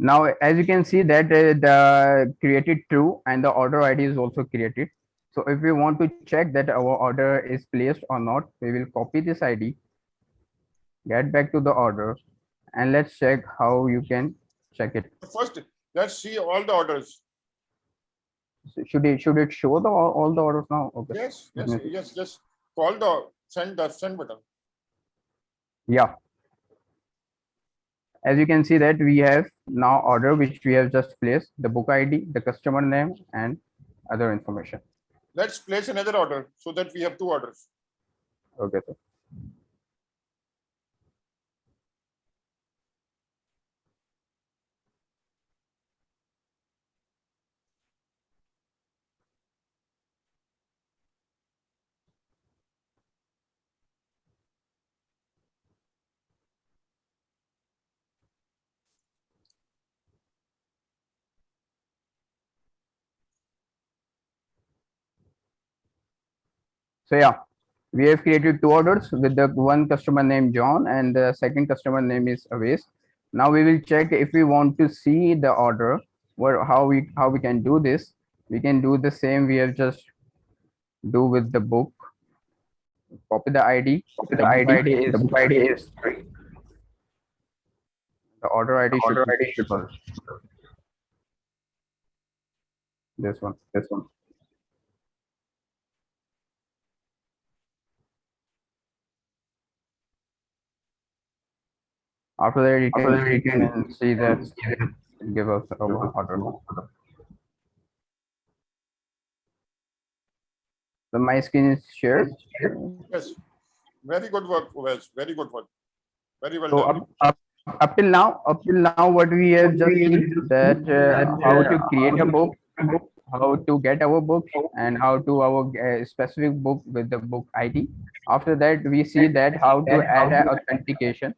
Now, as you can see that the created true and the order ID is also created. So if we want to check that our order is placed or not, we will copy this ID, get back to the order, and let's check how you can check it. First, let's see all the orders. So should it show the all the orders now? Okay. Yes, yes, Mhm. yes. Just call the send button. Yeah. As you can see that we have now order which we have just placed, the book ID, the customer name, and other information. Let's place another order so that we have two orders. Okay, sir. So yeah, we have created two orders with the one customer name John and the second customer name is Avis. Now we will check if we want to see the order, or how we can do this. We can do the same we have just do with the book. Copy the ID. The book ID is The book ID is the order ID should be this one. this one. After that, you can see that give us our order. So my screen is shared. Yes. Very good work, Uwais. Very good work. Very well So done. up till now, what we have just seen that how to create a book, how to get our book, and how to our specific book with the book ID. After that, we see that how to add an authentication.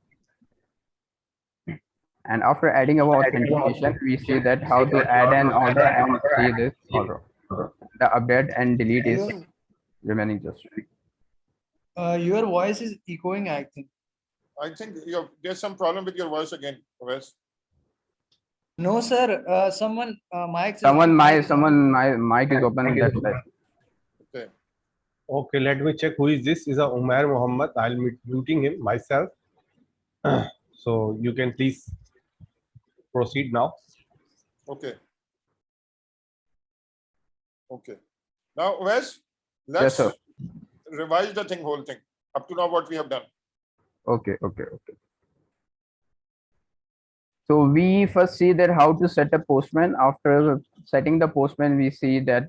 And after adding our authentication, we see that how to add an order and see this order. The update and delete is remaining just. Your voice is echoing, I think. I think there's some problem with your voice again, Uwais. No, sir. Someone mic. Someone my mic is open. That's right. Okay. Okay, let me check who is this. Is a Umair Muhammad. I'll be muting him myself. So you can please proceed now. Okay. Okay. Now, Uwais, Yes, let's sir. revise the whole thing. Up to now, what we have done. Okay. So we first see that how to set a postman. After setting the postman, we see that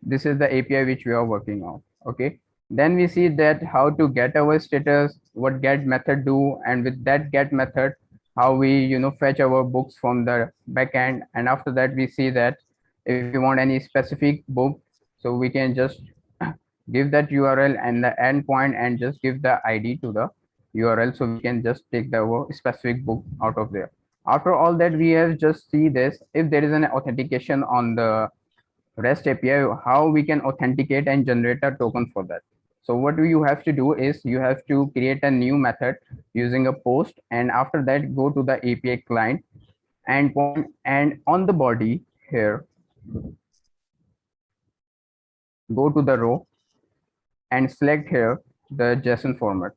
this is the API which we are working on. Okay. Then we see that how to get our status, what get method do, and with that get method, how we fetch our books from the backend. And after that, we see that if you want any specific book, so we can just give that URL and the endpoint and just give the ID to the URL, so we can just take the specific book out of there. After all that, we have just see this if there is an authentication on the REST API, how we can authenticate and generate a token for that. So what you have to do is you have to create a new method using a post, and after that go to the API client endpoint, and on the body here, go to the row and select here the JSON format.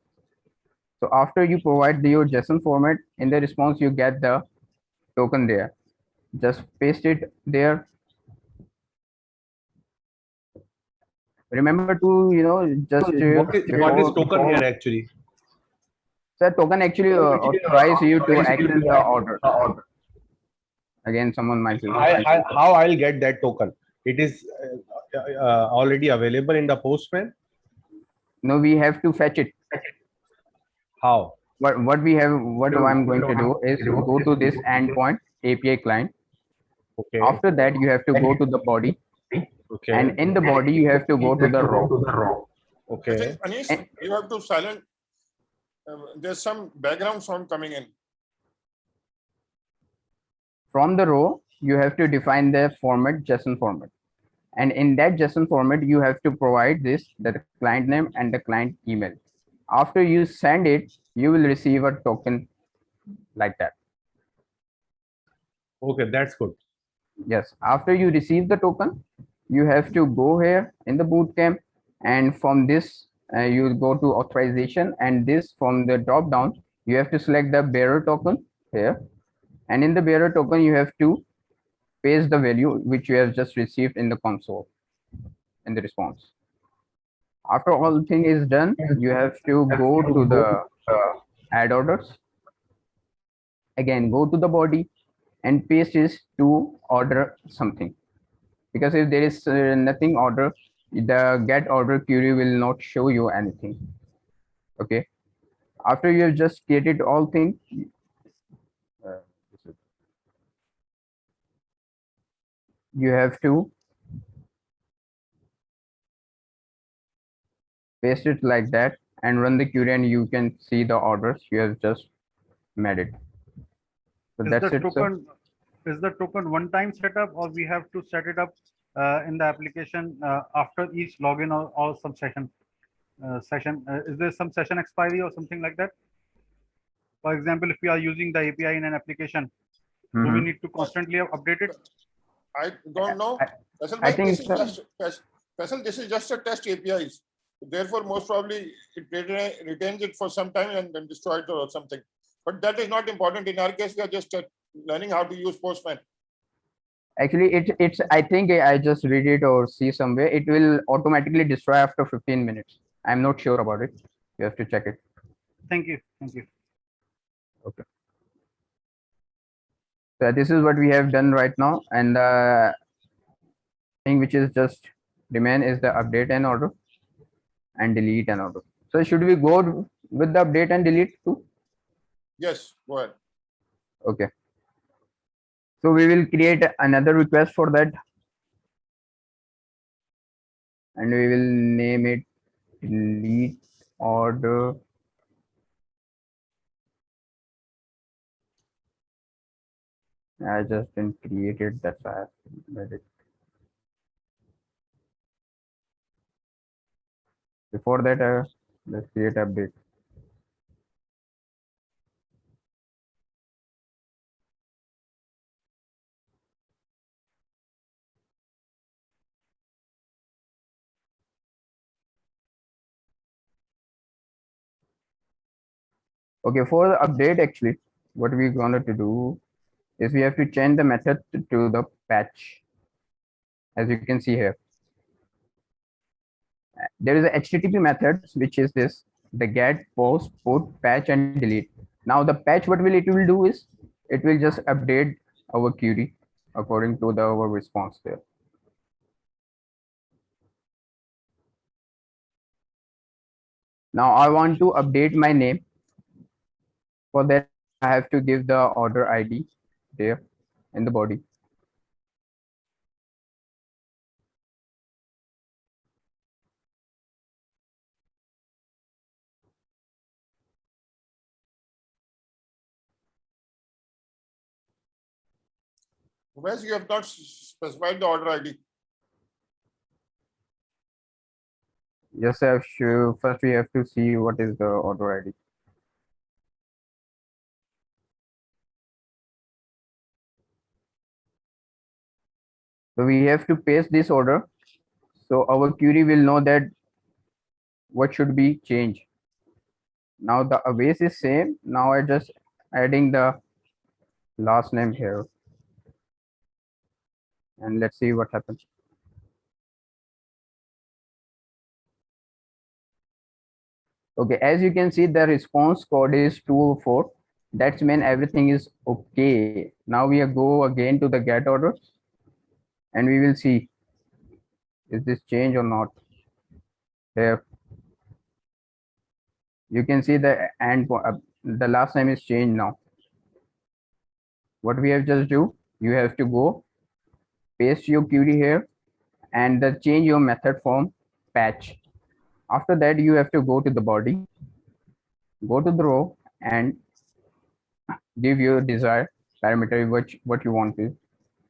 So after you provide your JSON format, in the response you get the token there. Just paste it there. Remember to just What is token here actually? the token actually authorize you to access the order. Again, someone might be How I'll get that token? It is already available in the Postman. no, we have to fetch it. How? What I'm going to do is go to this endpoint API client. Okay. After that, you have to go to the body, Okay. and in the body you have to go to the row. I Okay. think, Anish, you have to silent. There's some background sound coming in. From the row, you have to define the format, JSON format, and in that JSON format you have to provide the client name and the client email. After you send it, you will receive a token like that. Okay, that's good. Yes, after you receive the token, you have to go here in the bootcamp, and from this you go to authorization, and this from the drop down you have to select the bearer token here, and in the bearer token you have to paste the value which you have just received in the console in the response. After all thing is done, you have to go to the add orders. Again, go to the body and paste is to order something, because if there is nothing order, the get order query will not show you anything. Okay, after you have just created all things, you have to paste it like that and run the query, and you can see the orders you have just made it. So Is that's the it, sir. token, is the token one-time setup, or we have to set it up in the application after each login or some session? Is there some session expiry or something like that? For example, if we are using the API in an application, do we Mhm. need to constantly update it? I don't know. Faisal I bhai, think this is it's Faisal, this is just a test APIs. Therefore, most probably it retains it for some time and then destroys it or something. But that is not important. In our case, we are just learning how to use Postman. actually it's I think I just read it or see somewhere, it will automatically destroy after 15 minutes. I'm not sure about it. You have to check it. Thank you. Thank you. Okay. So this is what we have done right now, and the thing which is just remain is the update and order and delete and order. So should we go with the update and delete too? Yes, go ahead. Okay. So we will create another request for that, and we will name it delete order I just didn't create it, that's why I made it. Before that, let's create update. Okay, for the update, actually, what we're going to do is we have to change the method to the patch. As you can see here, there is a HTTP method, which is this, the get, post, put, patch, and delete. Now the patch, what will it will do is, it will just update our query according to our response there. Now I want to update my name. For that, I have to give the order ID there in the body. Whereas you have not specified the order ID. Yes, sir. Sure. First, we have to see what is the order ID. So we have to paste this order. So our query will know that what should be changed. Now the base is same. Now I just adding the last name here. And let's see what happens. Okay, as you can see, the response code is 204. That's mean everything is okay. Now we go again to the get order and we will see is this change or not. Here you can see the the last name is changed now. What we have just do, you have to go paste your query here and the change your method from patch. After that, you have to go to the body, go to the row and give your desired parameter what you want to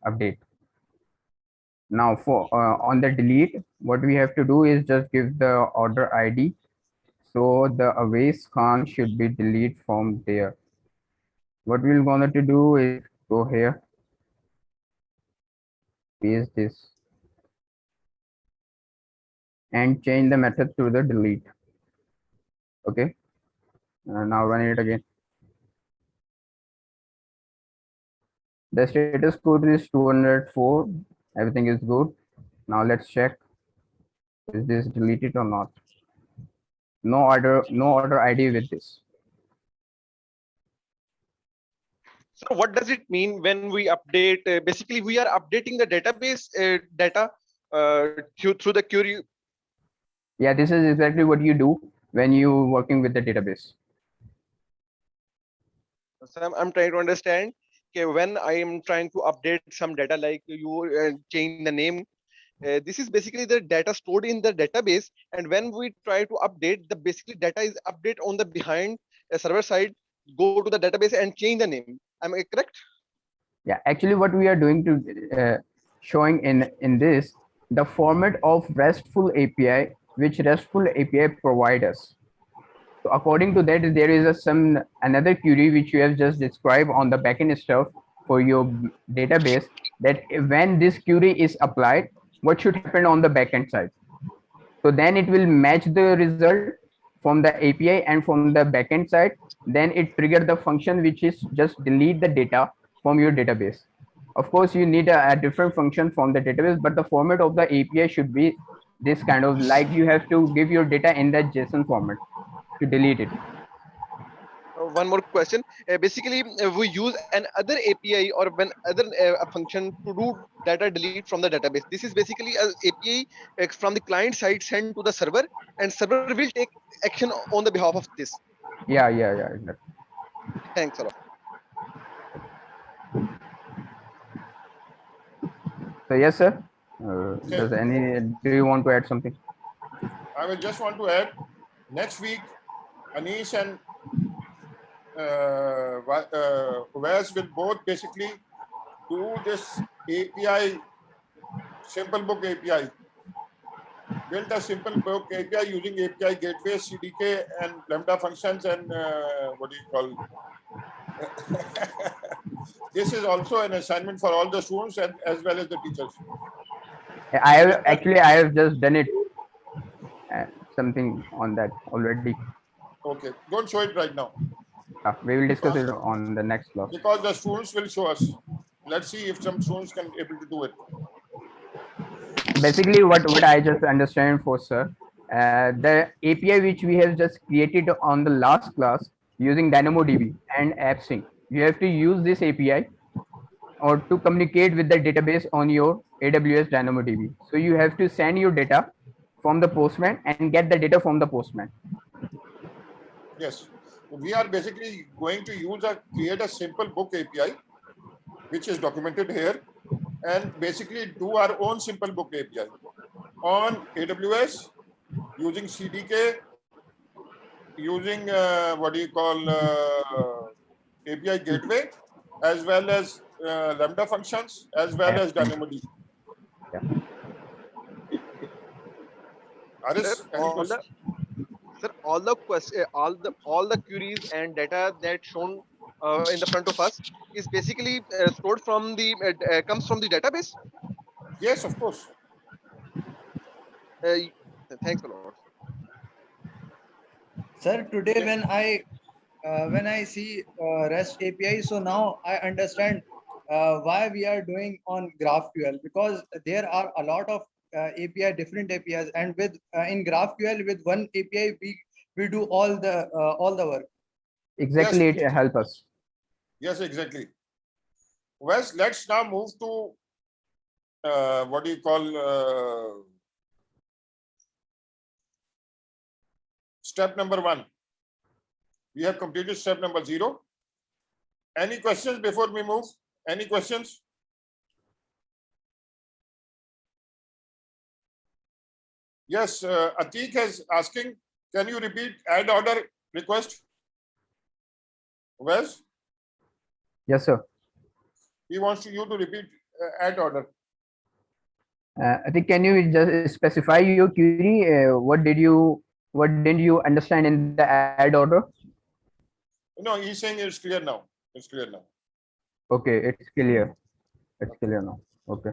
update. Now for on the delete, what we have to do is just give the order ID. So the Awais Khan should be delete from there. What we're gonna to do is go here, paste this and change the method to the delete. Okay, now run it again. The status code is 204. Everything is good. Now let's check. Is this deleted or not? No order ID with this. So what does it mean when we update? Basically, we are updating the database data through the query. Yeah, this is exactly what you do when you working with the database. So I'm trying to understand. Okay, when I am trying to update some data, like you change the name, this is basically the data stored in the database. And when we try to update, the basically data is update on the behind server side. Go to the database and change the name. Am I correct? Yeah, actually, what we are doing to showing in this the format of RESTful API, which RESTful API provide us. So according to that, there is some another query which you have just described on the backend stuff for your database. That when this query is applied, what should happen on the backend side? So then it will match the result from the API and from the backend side. Then it trigger the function which is just delete the data from your database. Of course, you need a different function from the database, but the format of the API should be this kind of like you have to give your data in that JSON format to delete it. One more question. Basically, we use an other API or when other a function to do data delete from the database. This is basically an API from the client side sent to the server, and server will take action on the behalf of this. Yeah. Exactly. Thanks a lot. So yes, sir. Okay. Do you want to add something? I will just want to add, next week, Anish and Wes will both basically do this API, simple book API. Build a simple book API using API gateway, CDK, and Lambda functions, and what do you call? This is also an assignment for all the students and as well as the teachers. I have just done it. Something on that already. Okay, don't show it right now. We will discuss it on the next class. Because the students will show us. Let's see if some students can able to do it. Basically, what I just understand for sir, the API which we have just created on the last class using DynamoDB and AppSync, you have to use this API or to communicate with the database on your AWS DynamoDB. So you have to send your data from the Postman and get the data from the Postman. Yes, we are basically going to create a simple book API, which is documented here, and basically do our own simple book API on AWS using CDK, using what do you call API gateway, as well as Lambda functions, as well as DynamoDB. Yeah. Aris, All the queries and data that shown in the front of us is basically stored from the comes from the database. Yes, of course. Thanks a lot. Sir, today when I see REST API, so now I understand why we are doing on GraphQL, because there are a lot of API, different APIs, and with in GraphQL with one API we do all the work. Exactly, Yes. it help us. Yes, exactly. Wes, let's now move to what do you call step number 1. We have completed step number 0. Any questions before we move? Any questions? Yes, Atik is asking, can you repeat add order request? Wes, Yes, sir. he wants you to repeat add order. I think, can you just specify your query? What didn't you understand in the add order? No, he's saying it's clear now. It's clear now. Okay, it's clear. It's clear now. Okay.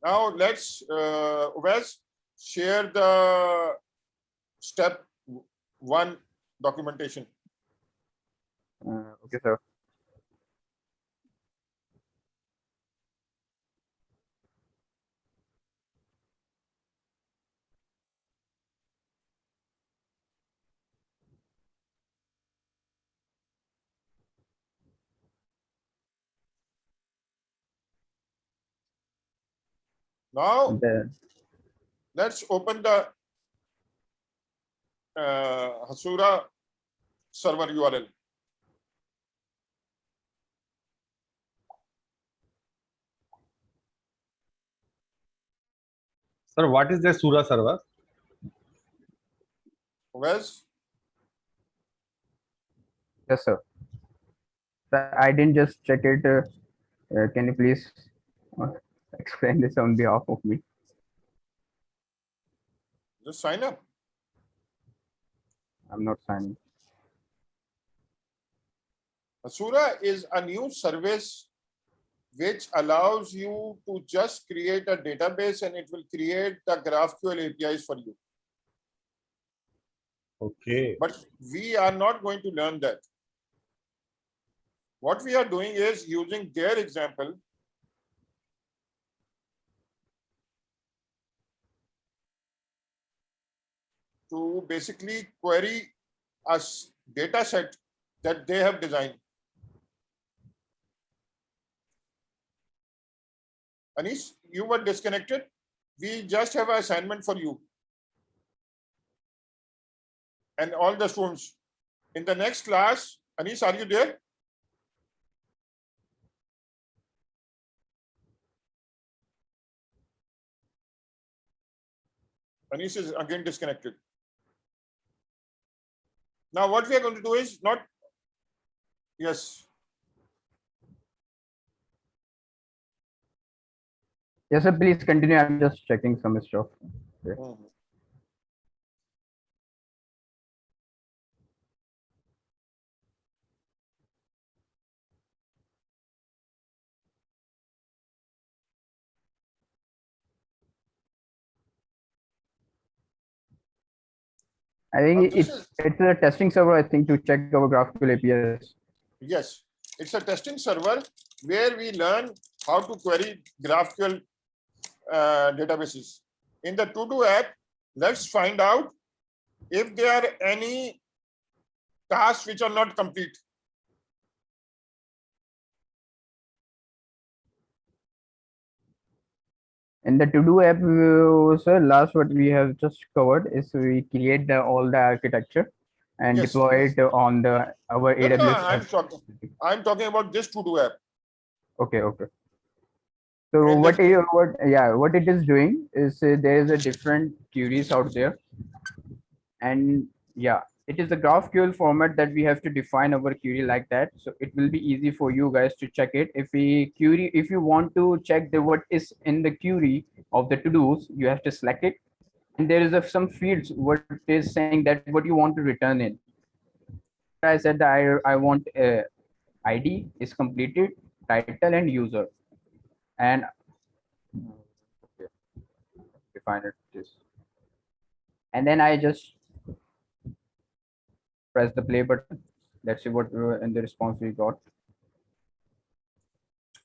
Now let's Wes share the step 1 documentation. Okay, sir. Now The- let's open the Hasura server URL. Sir, what is the Sura server? Wes, Yes, sir. Sir, I didn't just check it. Can you please uh, explain this on behalf of me? just sign up. I'm not signing. Hasura is a new service which allows you to just create a database and it will create the GraphQL APIs for you. Okay. But we are not going to learn that. What we are doing is using their example to basically query a data set that they have designed. Anish, you were disconnected. We just have an assignment for you and all the students. In the next class, Anish, are you there? Anish is again disconnected. Now what we are going to do is not, yes. Yes, sir. Please continue. I'm just checking some stuff. I think This is, it's a testing server, I think, to check our GraphQL APIs. yes, it's a testing server where we learn how to query GraphQL databases. In the To-Do app, let's find out if there are any tasks which are not complete. In the To-Do app, sir, last what we have just covered is we create all the architecture and Yes, deploy yes. it on our No, AWS. I'm talking about this To-Do app. Okay, okay. So In what the- what it is doing is there is a different queries out there, and yeah, it is a GraphQL format that we have to define our query like that. So it will be easy for you guys to check it. If you want to check what is in the query of the to-dos, you have to select it. And there is some fields what is saying that what you want to return in. I said that I want ID is completed, title and user. And Okay, define it this, and then I just press the play button. Let's see what in the response we got.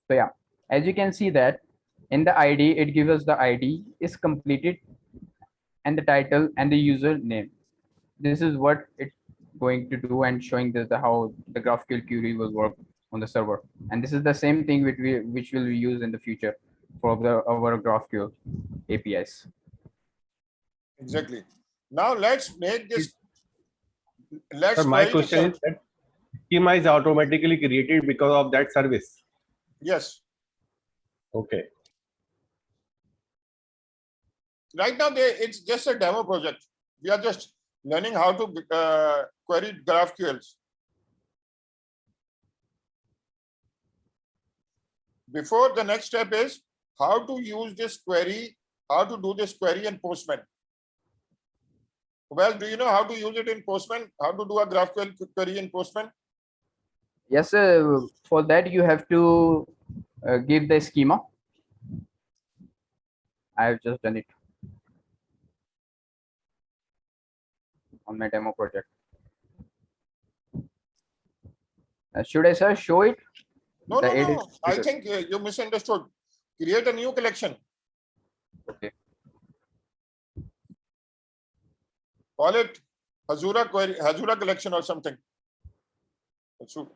So yeah, as you can see that in the ID, it gives us the ID is completed and the title and the username. This is what it's going to do and showing this the how the GraphQL query will work on the server. And this is the same thing which will be used in the future for our GraphQL APIs. Exactly. Now let's make this. Let's Sir, my query the question server. is that schema is automatically created because of that service. Yes. Okay. Right now, it's just a demo project. We are just learning how to query GraphQLs. Before, the next step is how to use this query, how to do this query in Postman. Well, do you know how to use it in Postman? How to do a GraphQL query in Postman? Yes, for that you have to give the schema. I have just done it on my demo project. Should I, sir, show it? No, The no, edit no. I status. think you misunderstood. Create a new collection. Okay. Call it Hazura query, Hazura collection or something. So,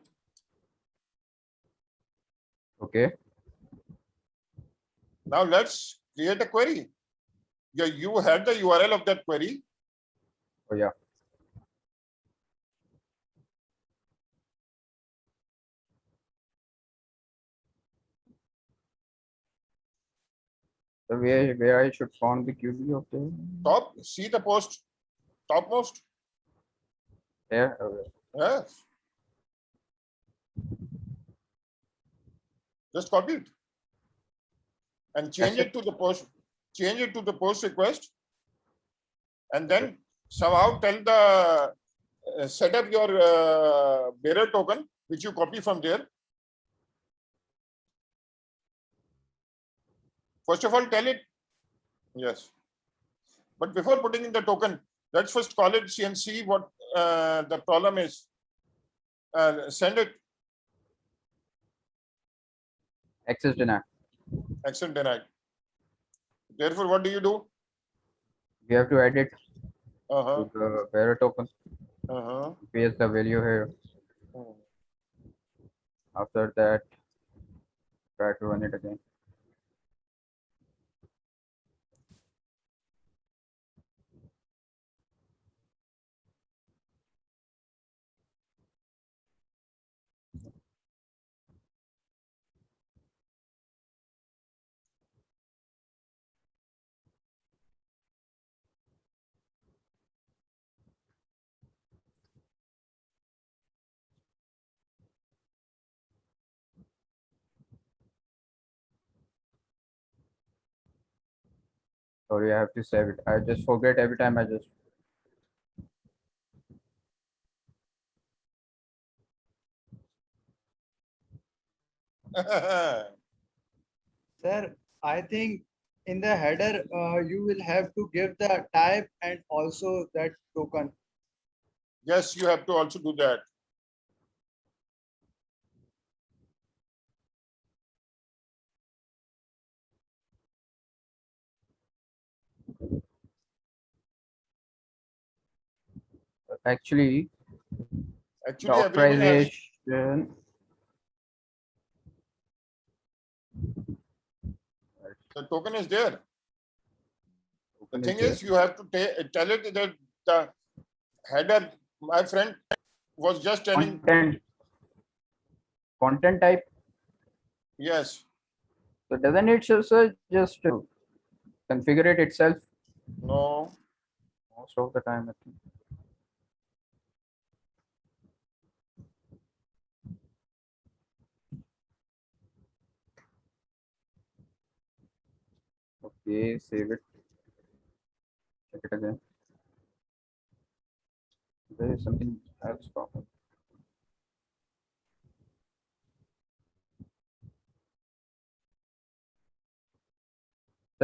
Okay. now let's create a query. Yeah, you had the URL of that query. Oh yeah. So where I should find the QB of the Top, see the post, topmost. there? Yes. Just copy it and change That's it to the post. Change it to the post request, and then somehow tell the set up your bearer token, which you copy from there. First of all, tell it. Yes. But before putting in the token, let's first call it and see what the problem is. Send it. access denied. Access denied. Therefore, what do? We have to edit Uh-huh. to the bearer token. Uh-huh. Paste the value here. Hmm. After that, try to run it again. Sorry, I have to save it. I just forget every time I just Sir, I think in the header, you will have to give the type and also that token. Yes, you have to also do that. actually the Actually, everyone has. authorization. The token is there. The Token thing there. is, you have to tell it that the header, my friend was just telling, Content type. yes, So doesn't it also just configure it itself no, most of the time? I think. Okay, save it. Check it again. There is something else problem.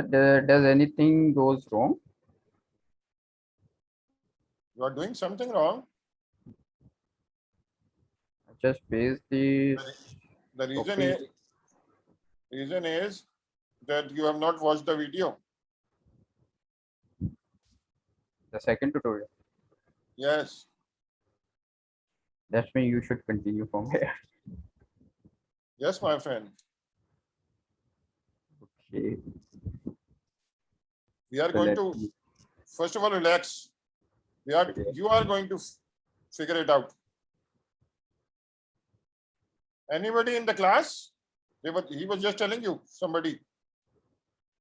So does anything goes wrong? You are doing something wrong. I just paste the The reason copy. is that you have not watched the video. The second tutorial. Yes. That's mean you should continue from here. Yes, my friend. Okay. We are So going let to, me- first of all, relax. You are going to figure it out. Anybody in the class? He was just telling you, somebody.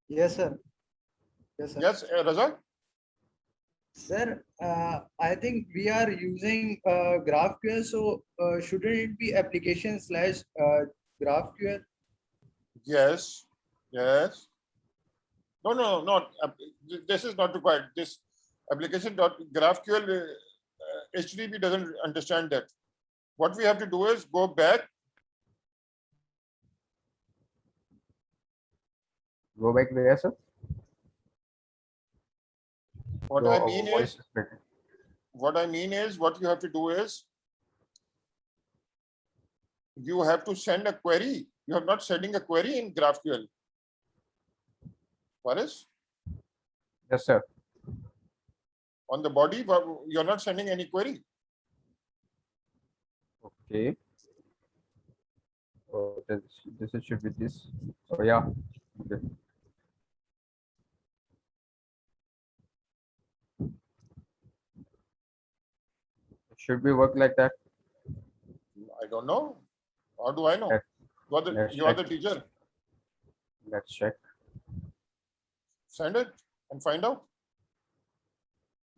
Yes, sir. Yes, sir. Yes, Raza? Sir, I think we are using GraphQL, so shouldn't it be application slash GraphQL? Yes. Yes. No, no, not. This is not required. This application dot GraphQL HTTP doesn't understand that. What we have to do is go back. Go back there, sir. What Your I mean voice is, is breaking. what you have to do is, you have to send a query. You are not sending a query in GraphQL. Paris, Yes, sir. on the body, but you're not sending any query. Okay. Oh, this should be this. Oh yeah. Okay. It should be work like that. I don't know. How do I know? Let's You are the check. teacher. Let's check. Send it and find out.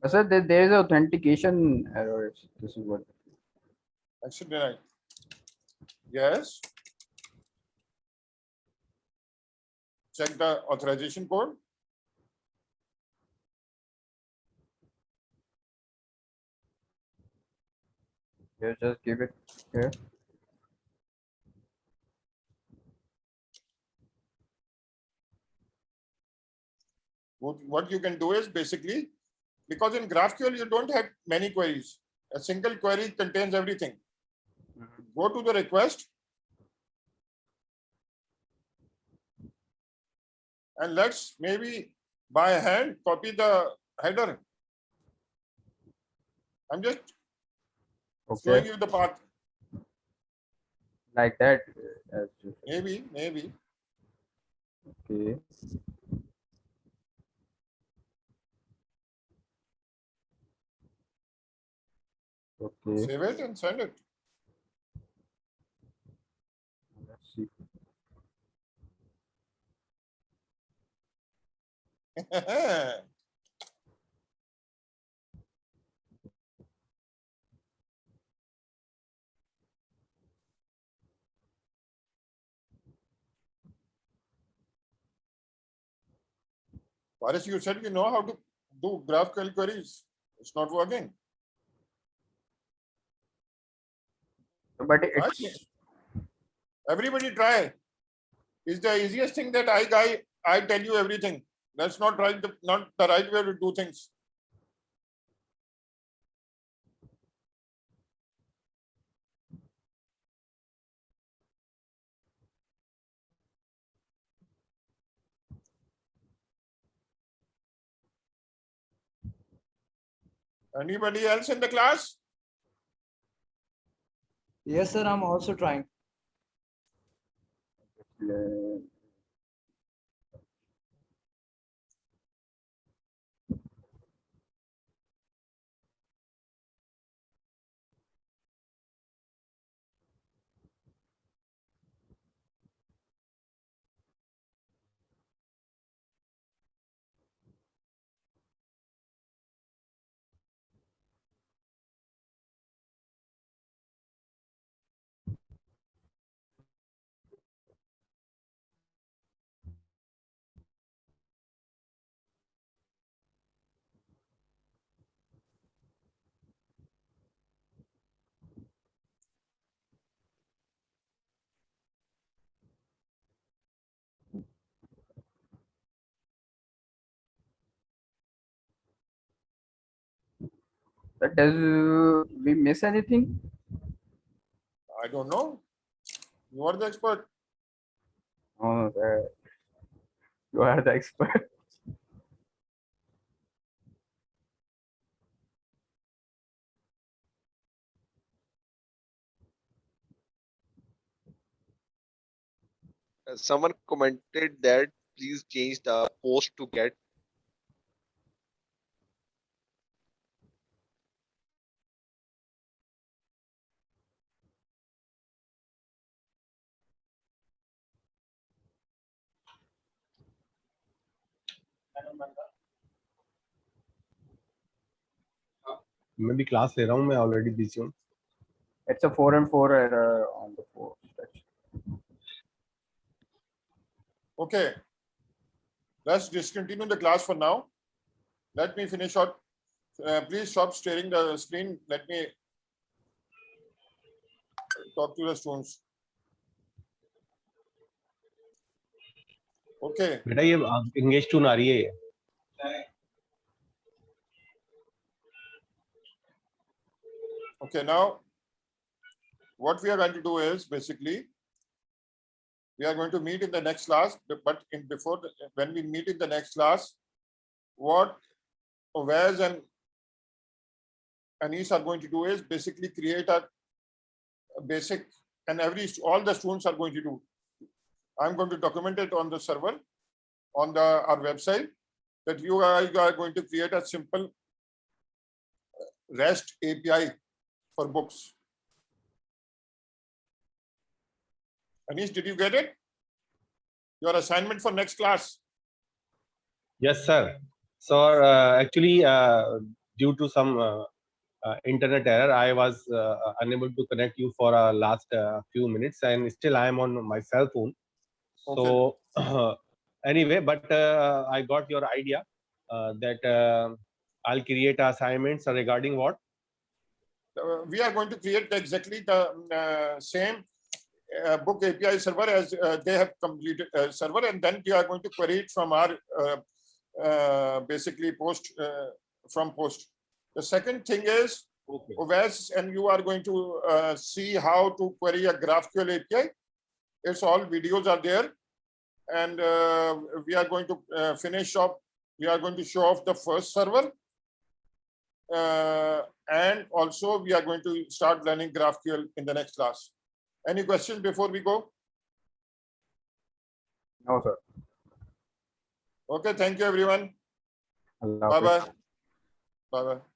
Sir, there is authentication error. This is what. Accept denied. Yes. Check the authorization code. Here, just give it here. What you can do is basically, because in GraphQL you don't have many queries. A single query contains everything. Go to the request and let's maybe by hand copy the header. I'm just showing Okay. you the path. Like that. Maybe. Okay. Okay. Save it and send it. Let's see. Paris, you said you know how to do GraphQL queries. It's not working. But Right? it's Everybody try. It's the easiest thing that I tell you everything. That's not right. Not the right way to do things. Anybody else in the class? Yes, sir, I'm also trying. Does we miss anything? I don't know. You are the expert. Oh, you are the expert. Someone commented that please change the post to get. मैं भी class ले रहा हूँ, मैं already busy हूँ. It's a 4 and 4 error on the post. Okay. Let's discontinue the class for now. Let me finish out. Please stop staring the screen. Let me talk to the students. Okay. बेटा ये engage twin आ रही है ये. Okay, now what we are going to do is basically we are going to meet in the next class, but when we meet in the next class, what Wes and Anis are going to do is basically create a basic, and all the students are going to do. I'm going to document it on the server, on our website, that you are going to create a simple REST API for books. Anis, did you get it? Your assignment for next class. Yes, sir. So actually, due to some internet error, I was unable to connect you for a last few minutes, and still I am on my cell phone. So anyway, but I got your idea that I'll create assignments regarding what? We are going to create exactly the same book API server as they have completed server, and then we are going to query it from our basically post from post. The second thing is, Wes and you are going to see how to query a GraphQL API. It's all videos are there, and we are going to finish up. We are going to show off the first server. And also we are going to start learning GraphQL in the next class. Any questions before we go? No, sir. Okay, thank you everyone. Allah Bye Hafiz. bye. Bye bye.